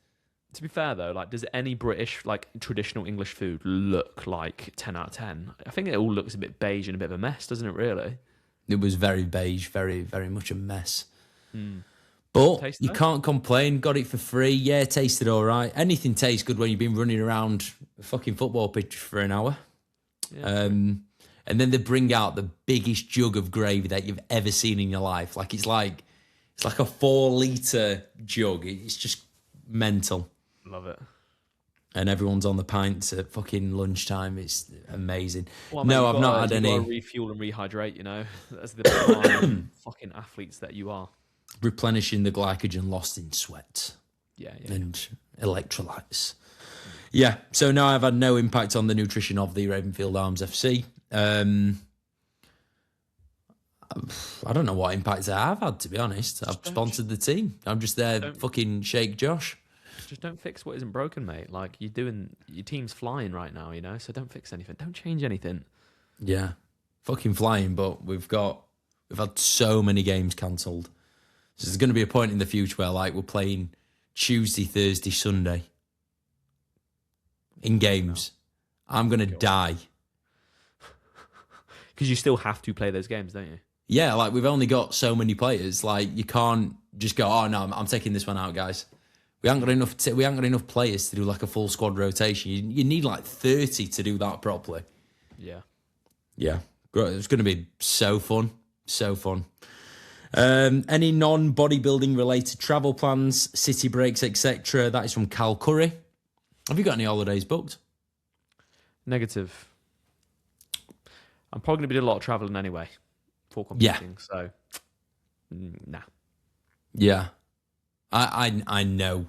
To be fair though, like, does any British, like, traditional English food look like 10 out of 10? I think it all looks a bit beige and a bit of a mess, doesn't it? Really? It was very beige, very, very much a mess. But Taste you though? can't complain. Got it for free. Yeah, it tasted all right. Anything tastes good when you've been running around a fucking football pitch for an hour. Yeah. And then they bring out the biggest jug of gravy that you've ever seen in your life. It's like a 4-litre jug. It's just mental. Love it. And everyone's on the pints at fucking lunchtime. It's amazing. Well, no, I've not had any. You've got to refuel and rehydrate, That's the fucking athletes that you are. Replenishing the glycogen lost in sweat. Yeah. And electrolytes. Yeah, so now I've had no impact on the nutrition of the Ravenfield Arms FC. I don't know what impact I have had, to be honest. I've sponsored the team. I'm just there fucking Shake Josh. Just don't fix what isn't broken, mate. Like, your team's flying right now, so don't fix anything. Don't change anything. Yeah, fucking flying, but we've had so many games cancelled. So there's going to be a point in the future where, we're playing Tuesday, Thursday, Sunday in games. No. I'm going to die. Because you still have to play those games, don't you? Yeah, we've only got so many players. You can't just go, oh, no, I'm taking this one out, guys. We haven't got enough players to do a full squad rotation. You need 30 to do that properly. Yeah. Yeah. It's going to be so fun. So fun. Any non-bodybuilding related travel plans, city breaks, etc.? That is from Cal Curry. Have you got any holidays booked? Negative. I'm probably going to be doing a lot of traveling anyway for competing. So, nah. Yeah. I know.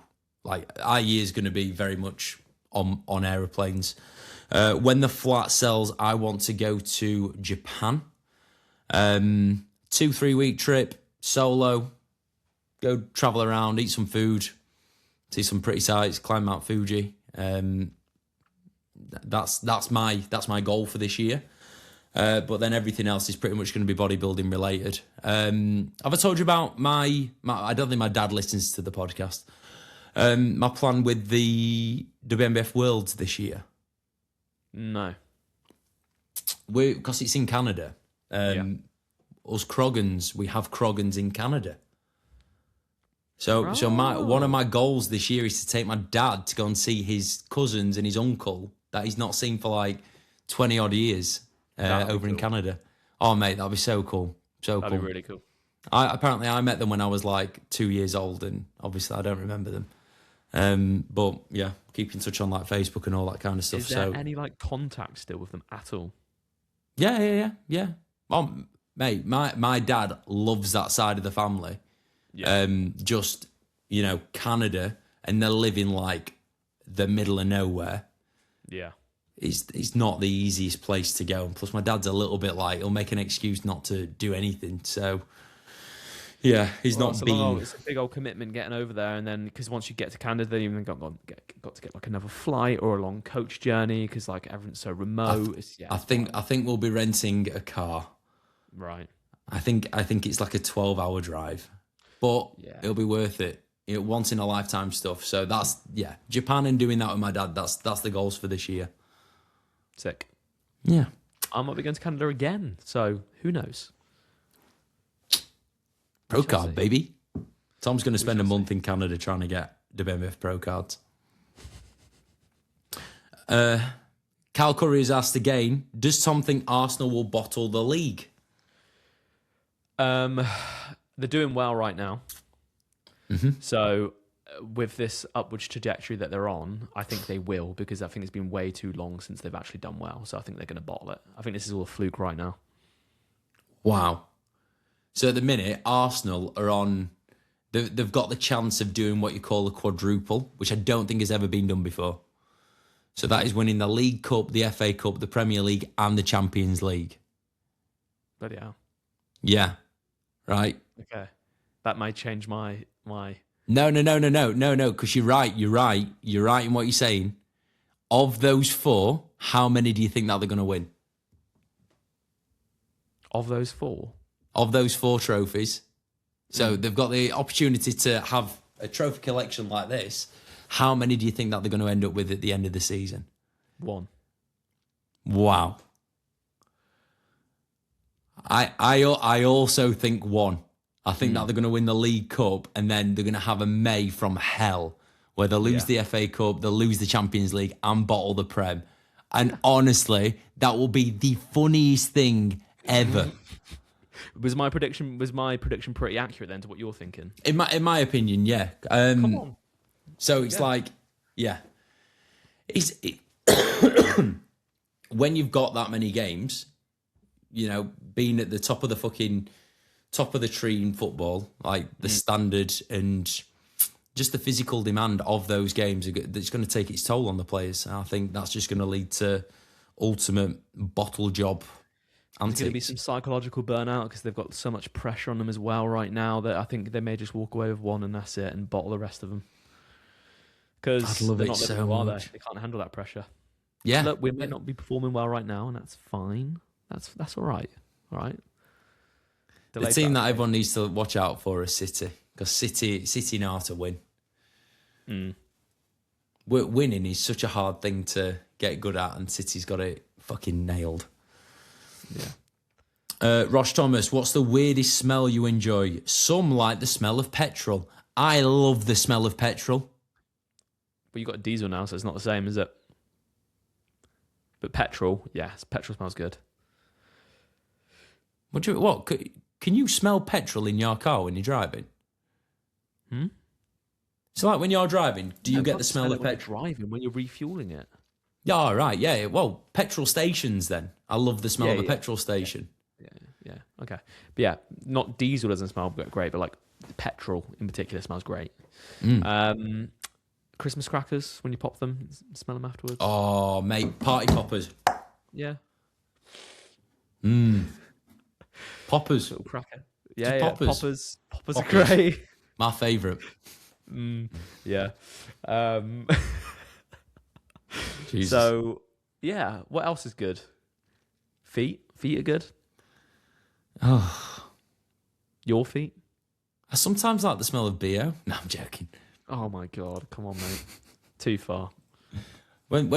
Our year is going to be very much on aeroplanes. When the flat sells, I want to go to Japan. 2-3 week trip, solo. Go travel around, eat some food, see some pretty sights, climb Mount Fuji. That's my goal for this year. But then everything else is pretty much going to be bodybuilding related. Have I told you about my I don't think my dad listens to the podcast. My plan with the WMBF Worlds this year. No. Because it's in Canada. Us Croggans, we have Croggans in Canada. So one of my goals this year is to take my dad to go and see his cousins and his uncle that he's not seen for 20 odd years. Over in Canada. Oh, mate, that'd be so cool. That'd be really cool. I met them when I was 2 years old, and obviously I don't remember them. But yeah, keep in touch on Facebook and all that kind of stuff. Is there any contact still with them at all? Yeah. Mate, my dad loves that side of the family. Yeah. Just Canada, and they live in the middle of nowhere. Yeah. It's not the easiest place to go. And plus, my dad's a little bit he'll make an excuse not to do anything. So, yeah, he's not being... It's a big old commitment getting over there. And then, because once you get to Canada, then you've got to get another flight or a long coach journey because everyone's so remote. I think we'll be renting a car. Right. I think it's a 12-hour drive. But it'll be worth it. Once in a lifetime stuff. So that's, Japan and doing that with my dad, that's the goals for this year. Sick. Yeah. I might be going to Canada again, so who knows? Pro card, baby. Tom's going to spend a month in Canada trying to get WMF Pro cards. Cal Curry has asked again, does Tom think Arsenal will bottle the league? They're doing well right now. Mm-hmm. So with this upwards trajectory that they're on, I think they will, because I think it's been way too long since they've actually done well. So I think they're going to bottle it. I think this is all a fluke right now. Wow. So at the minute, Arsenal are on... They've got the chance of doing what you call a quadruple, which I don't think has ever been done before. So that is winning the League Cup, the FA Cup, the Premier League, and the Champions League. Bloody hell. Yeah. Right? Okay. That might change my... No, because you're right in what you're saying. Of those four, how many do you think that they're going to win? Of those four? Of those four trophies. So they've got the opportunity to have a trophy collection like this. How many do you think that they're going to end up with at the end of the season? 1. Wow. I also think 1. I think that they're going to win the League Cup, and then they're going to have a May from hell where they'll lose the FA Cup, they'll lose the Champions League and bottle the Prem. And honestly, that will be the funniest thing ever. Was my prediction pretty accurate then to what you're thinking? In my opinion, yeah. Come on. So it's like, yeah. When you've got that many games, you know, being at the top of the tree in football, like the standard and just the physical demand of those games, it's going to take its toll on the players. And I think that's just going to lead to ultimate bottle job antics. There's going to be some psychological burnout because they've got so much pressure on them as well right now that I think they may just walk away with one and that's it and bottle the rest of them. Because they're not so much. They can't handle that pressure. Yeah. Look, we may not be performing well right now, and that's fine. That's all right. All right. The team that everyone needs to watch out for is City, because City know how to win. Winning is such a hard thing to get good at, and City's got it fucking nailed. Yeah. Rosh Thomas, what's the weirdest smell you enjoy? Some like the smell of petrol. I love the smell of petrol. But you got a diesel now, so it's not the same, is it? But petrol, yes, petrol smells good. What? Can you smell petrol in your car when you're driving? So, like when you're driving, do you get the smell of petrol? Driving when you're refueling it. Yeah, right. Yeah. Well, petrol stations. Then I love the smell of a petrol station. Yeah. Okay. But yeah, not diesel doesn't smell great, but like petrol in particular smells great. Christmas crackers, when you pop them, smell them afterwards. Oh, mate, party poppers. Yeah. Poppers. Little cracker. Yeah. Poppers. Poppers are great. My favourite. Yeah. Jesus. So, yeah, what else is good? Feet are good. Oh. Your feet? I sometimes like the smell of BO. No, I'm joking. Oh my God, come on, mate. Too far. When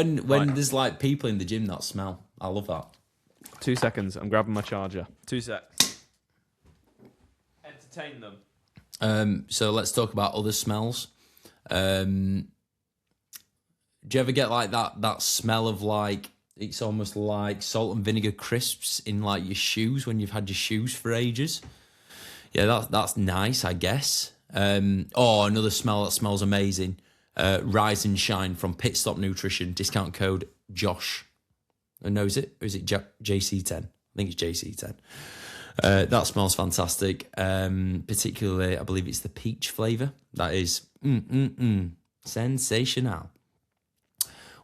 there's like people in the gym that smell, I love that. 2 seconds, I'm grabbing my charger. 2 secs. Entertain them. So let's talk about other smells. Do you ever get like that smell of like, it's almost like salt and vinegar crisps in like your shoes when you've had your shoes for ages? Yeah, that's nice, I guess. Another smell that smells amazing. Rise and Shine from Pit Stop Nutrition. Discount code Josh. No, is it? Or is it JC10? I think it's JC10. That smells fantastic. Particularly, I believe it's the peach flavour. That is sensational.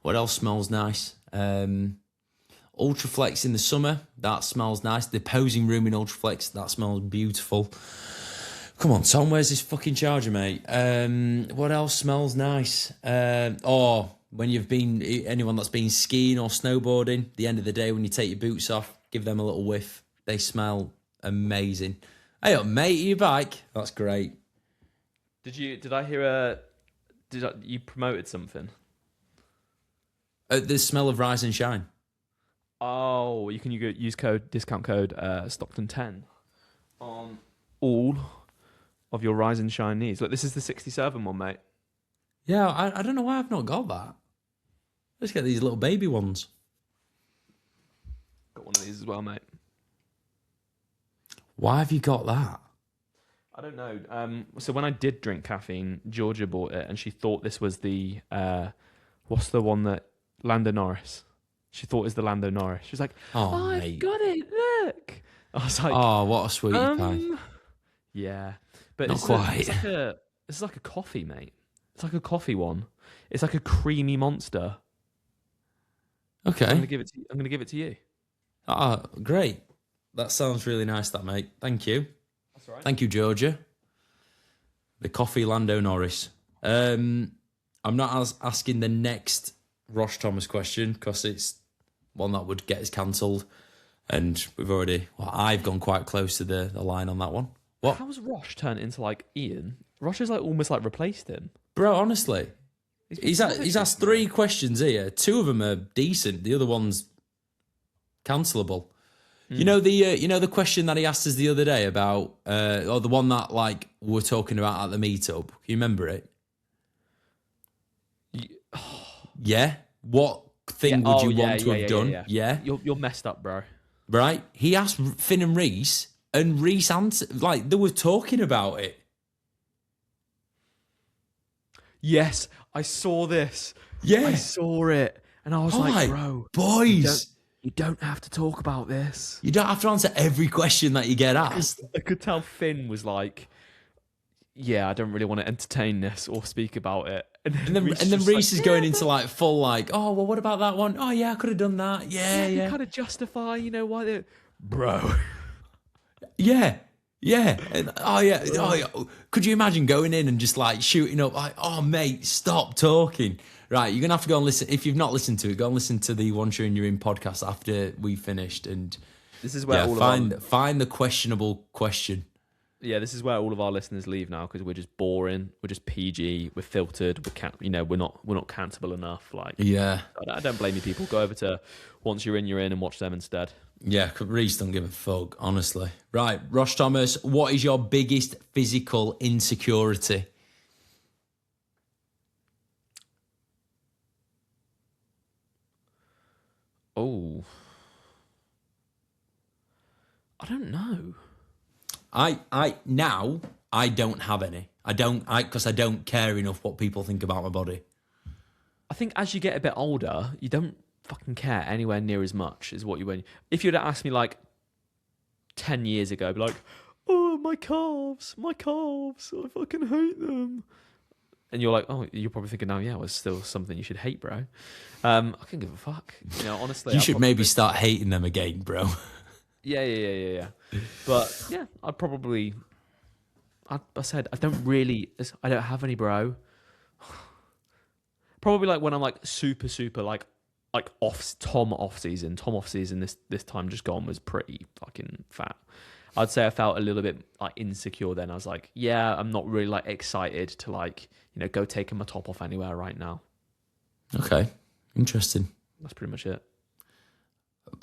What else smells nice? Ultraflex in the summer. That smells nice. The posing room in Ultraflex. That smells beautiful. Come on, Tom, where's this fucking charger, mate? What else smells nice? When anyone that's been skiing or snowboarding, the end of the day when you take your boots off, give them a little whiff. They smell amazing. Hey up, mate, your bike. That's great. Did you promoted something? The smell of Rise and Shine. Oh, you can use discount code Stockton10 on all of your Rise and Shine needs. Look, this is the 67 one, mate. Yeah, I don't know why I've not got that. Let's get these little baby ones. Got one of these as well, mate. Why have you got that? I don't know. So when I did drink caffeine, Georgia bought it, and she thought this was the what's the one that Lando Norris? She thought it was the Lando Norris. She was like, "Oh, I've got it. Look." I was like, "Oh, what a sweetie pie." Yeah, but not quite. It's like a coffee, mate. It's like a coffee one. It's like a creamy monster. Okay, I'm gonna give it to you. Ah, great. That sounds really nice, that mate. Thank you. That's all right. Thank you, Georgia. The coffee Lando Norris. I'm not asking the next Rosh Thomas question because it's one that would get us cancelled, and I've gone quite close to the line on that one. What? How's Rosh turned into like Ian? Rosh has like almost like replaced him. Bro, honestly. He's asked 3 questions here. 2 of them are decent. The other one's cancelable. You know the question that he asked us the other day about, or the one that like we're talking about at the meetup. You remember it? Yeah. What thing Yeah. would Oh, you yeah, want to yeah, have yeah, done? yeah. Yeah. You're messed up, bro. Right? He asked Finn and Reese answered, like, they were talking about it. Yes, I saw this. Yeah. I saw it. And I was like, bro, boys, you don't have to talk about this. you don't have to answer every question that you get asked. I could tell Finn was like, yeah, I don't really want to entertain this or speak about it. And then Reese is going into like full like, oh, well, what about that one? Oh, yeah, I could have done that. Yeah. You kind of justify, why they... Bro. Yeah. And, oh, yeah. Could you imagine going in and just like shooting up like, oh, mate, stop talking. Right, you're going to have to go and listen. If you've not listened to it, go and listen to the One Show You're In podcast after we finished. And this is where find the questionable question. Yeah, this is where all of our listeners leave now because we're just boring. We're just PG. We're filtered. We're not cantable enough. Like, yeah, I don't blame you. People go over to Once You're In, and watch them instead. Yeah, Reese don't give a fuck, honestly. Right, Ross Thomas, what is your biggest physical insecurity? Oh, I don't know. I don't have any. Because I don't care enough what people think about my body. I think as you get a bit older, you don't fucking care anywhere near as much as what you were. If you'd asked me like 10 years ago, I'd be like, oh, my calves, I fucking hate them. And you're like, oh, you're probably thinking now, yeah, well, it's still something you should hate, bro. I couldn't give a fuck. Honestly. You should maybe start hating them again, bro. Yeah. But yeah, I said, I don't have any, bro. Probably like when I'm like super like off season. Tom off season this time just gone was pretty fucking fat. I'd say I felt a little bit like insecure then. I was like, yeah, I'm not really like excited to like, go taking my top off anywhere right now. Okay. Interesting. That's pretty much it.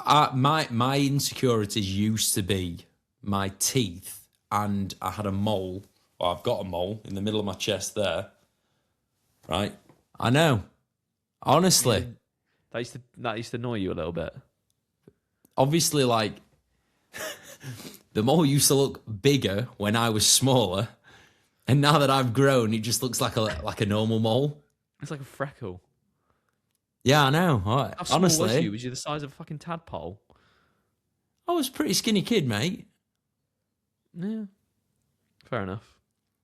My insecurities used to be my teeth, and I had a mole. Well, I've got a mole in the middle of my chest there. Right? I know. Honestly. That used to annoy you a little bit. Obviously, like, the mole used to look bigger when I was smaller, and now that I've grown, it just looks like a normal mole. It's like a freckle. Yeah, I know. How small Honestly, was you? Was you the size of a fucking tadpole? I was a pretty skinny kid, mate. Yeah, fair enough.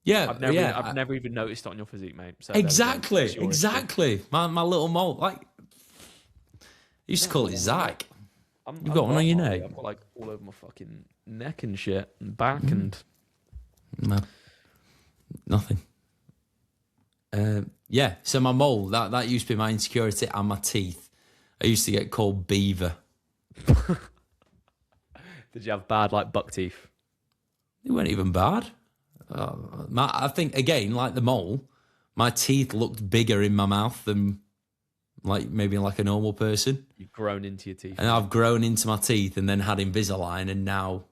Yeah, I've never even noticed it on your physique, mate. So exactly. My little mole, like, you used to call it Zach. You've got one on your neck. I've got like all over my fucking neck and shit and back and no, nothing. Yeah, so my mole, that used to be my insecurity, and my teeth. I used to get called Beaver. Did you have bad like buck teeth? They weren't even bad. I think, again, like the mole, my teeth looked bigger in my mouth than like maybe like a normal person. You've grown into your teeth. And I've grown into my teeth and then had Invisalign, and now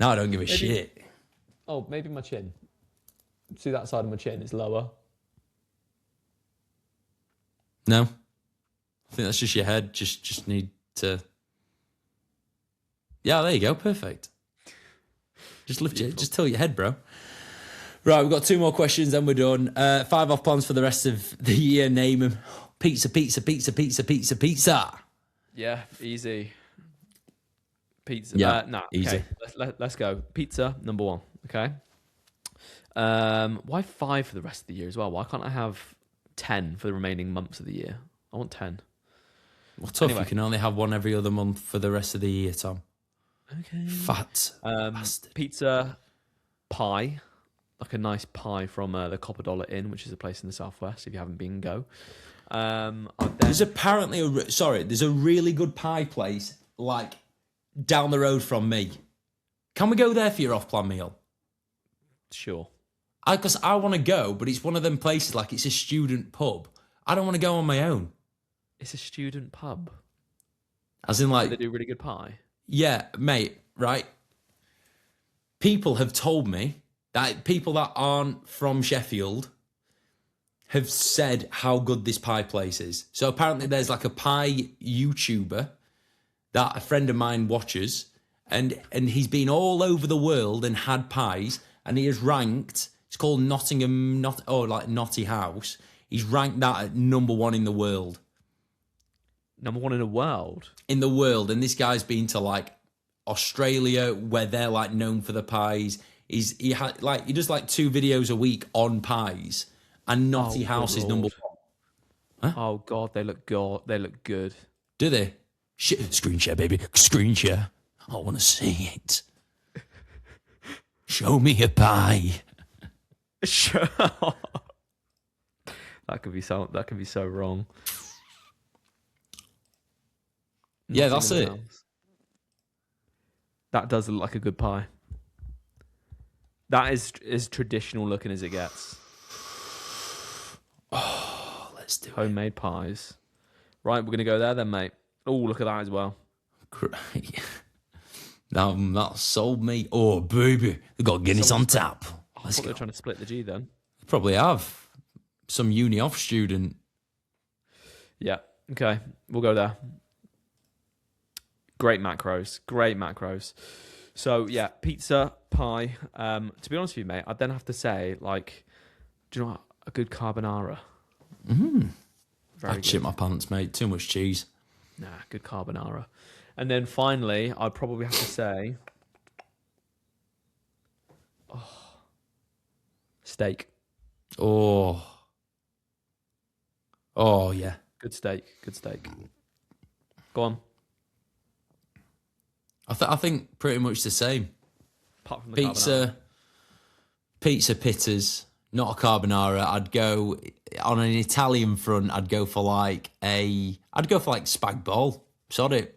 I don't give a shit. Oh, maybe my chin. See that side of my chin is lower. No, I think that's just your head. Just need to. Yeah, there you go. Perfect. Just lift it. Just tilt your head, bro. Right, we've got 2 more questions, then we're done. 5 off plans for the rest of the year. Name them. Pizza. Yeah, easy. Pizza. Yeah, easy. Okay. Let's go. Pizza, number 1. Okay. Why 5 for the rest of the year as well? Why can't I have 10 for the remaining months of the year? I want 10. Well, tough. Anyway. You can only have one every other month for the rest of the year, Tom. Okay. Fat bastard. Pizza, pie, like a nice pie from the Copper Dollar Inn, which is a place in the southwest. If you haven't been, go. There's apparently there's a really good pie place like down the road from me. Can we go there for your off-plan meal? Sure. Because I want to go, but it's one of them places like it's a student pub. I don't want to go on my own. It's a student pub. As in, like, they do really good pie. Yeah, mate. Right. People have told me that people that aren't from Sheffield have said how good this pie place is. So apparently there's like a pie YouTuber that a friend of mine watches, and he's been all over the world and had pies, and he has ranked, it's called Notty House. He's ranked that at number 1 in the world. Number 1 in the world? In the world. And this guy's been to like Australia, where they're like known for the pies. He does like 2 videos a week on pies, and Notty House is number 1. Huh? Oh God, they look good. Do they? Screen share, baby. Screen share. I want to see it. Show me a pie. Sure. That could be so wrong. Yeah, that's it. That does look like a good pie. That is as traditional looking as it gets. Oh, let's do homemade pies. Right, we're gonna go there then, mate. Oh, look at that as well. Now that sold me. Oh, baby, they got Guinness on tap. I thought they were trying to split the G then. Probably have. Some uni off student. Yeah. Okay, we'll go there. Great macros. So yeah, pizza, pie. To be honest with you, mate, I'd then have to say, like, do you know what? A good carbonara. I'd shit my pants, mate. Too much cheese. Nah, good carbonara. And then finally, I'd probably have to say, steak. Oh yeah. Good steak. Go on. I think pretty much the same. Apart from the carbonara. Pizza pitters, not a carbonara. I'd go on an Italian front. I'd go for like spag bol. Sod it.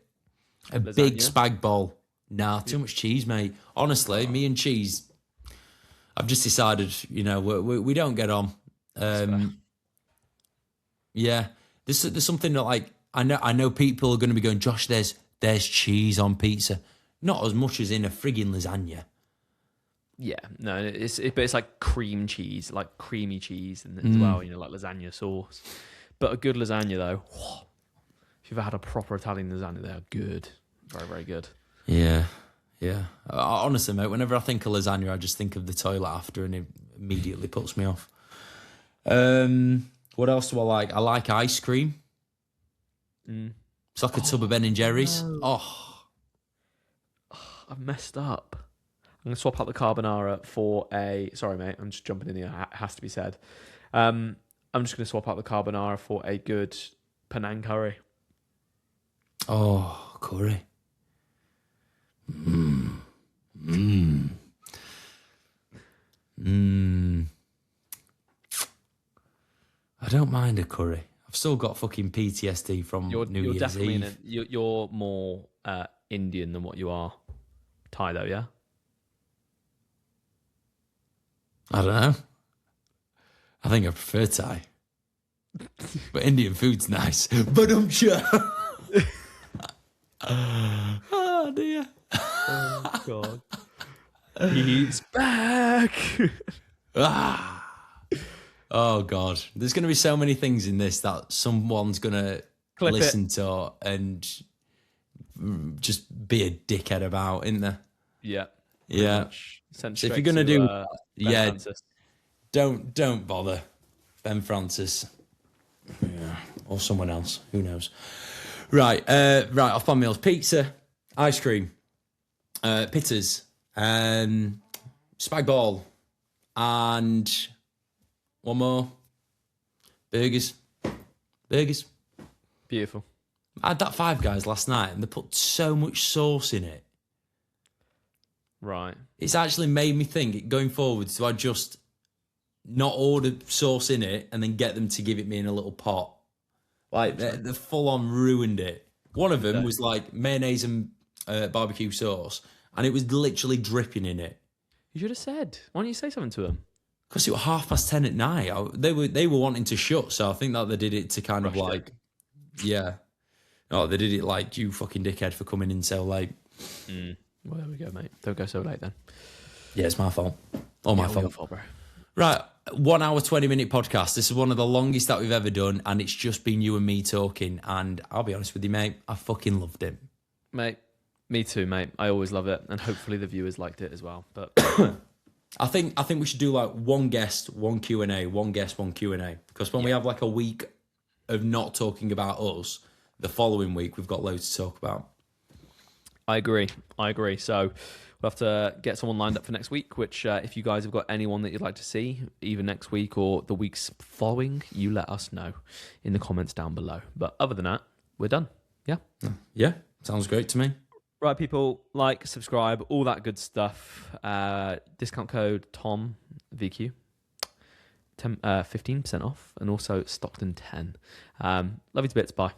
A lasagna. Big spag bol. Nah, too much cheese, mate. Honestly, me and cheese, I've just decided, we don't get on. Yeah, there's something that, like, I know people are going to be going, Josh, there's cheese on pizza. Not as much as in a frigging lasagna. Yeah, no, but it's like cream cheese, like creamy cheese, and as well, like lasagna sauce. But a good lasagna, though, if you've had a proper Italian lasagna, they are good, very, very good. Yeah. Honestly, mate, whenever I think of lasagna, I just think of the toilet after, and it immediately puts me off. What else do I like? I like ice cream. It's like a tub of Ben and Jerry's. No. I've messed up. I'm going to swap out the carbonara for a... Sorry, mate. I'm just jumping in here. It has to be said. I'm just going to swap out the carbonara for a good Penang curry. Oh, curry. I don't mind a curry. I've still got fucking PTSD from New Year's Eve. You're more Indian than what you are Thai, though, yeah? I don't know. I think I prefer Thai. But Indian food's nice. But I'm sure. Oh, dear. Oh, God. He's back. Oh, God. There's going to be so many things in this that someone's going to listen to and just be a dickhead about, isn't there? Yeah. Yeah. So if you're going to do... Ben Francis. Don't bother. Ben Francis. Yeah. Or someone else. Who knows? Right. Off my meals. Pizza, ice cream, pitters, spag bol, and one more. Burgers. Beautiful. I had that Five Guys last night, and they put so much sauce in it. Right. It's actually made me think, going forwards, do I just not order sauce in it and then get them to give it me in a little pot? Like, they full on ruined it. One of them was like mayonnaise and barbecue sauce, and it was literally dripping in it. You should have said. Why don't you say something to them? Because it was 10:30 at night. They were wanting to shut, so I think that they did it to kind of like, yeah. Oh, they did it like, you fucking dickhead for coming in so late. Well, there we go, mate. Don't go so late then. Yeah, it's my fault. All my fault. Bro. Right, 1 hour, 20-minute podcast. This is one of the longest that we've ever done, and it's just been you and me talking. And I'll be honest with you, mate, I fucking loved it. Mate, me too, mate. I always love it, and hopefully the viewers liked it as well. But I think we should do like one guest, one Q&A, one guest, one Q&A. Because when we have like a week of not talking about us, the following week we've got loads to talk about. I agree. So we'll have to get someone lined up for next week, which if you guys have got anyone that you'd like to see, either next week or the weeks following, you let us know in the comments down below. But other than that, we're done. Yeah? Yeah, sounds great to me. Right, people, like, subscribe, all that good stuff. Discount code TOMVQ, 15% off, and also Stockton10. Love you to bits. Bye.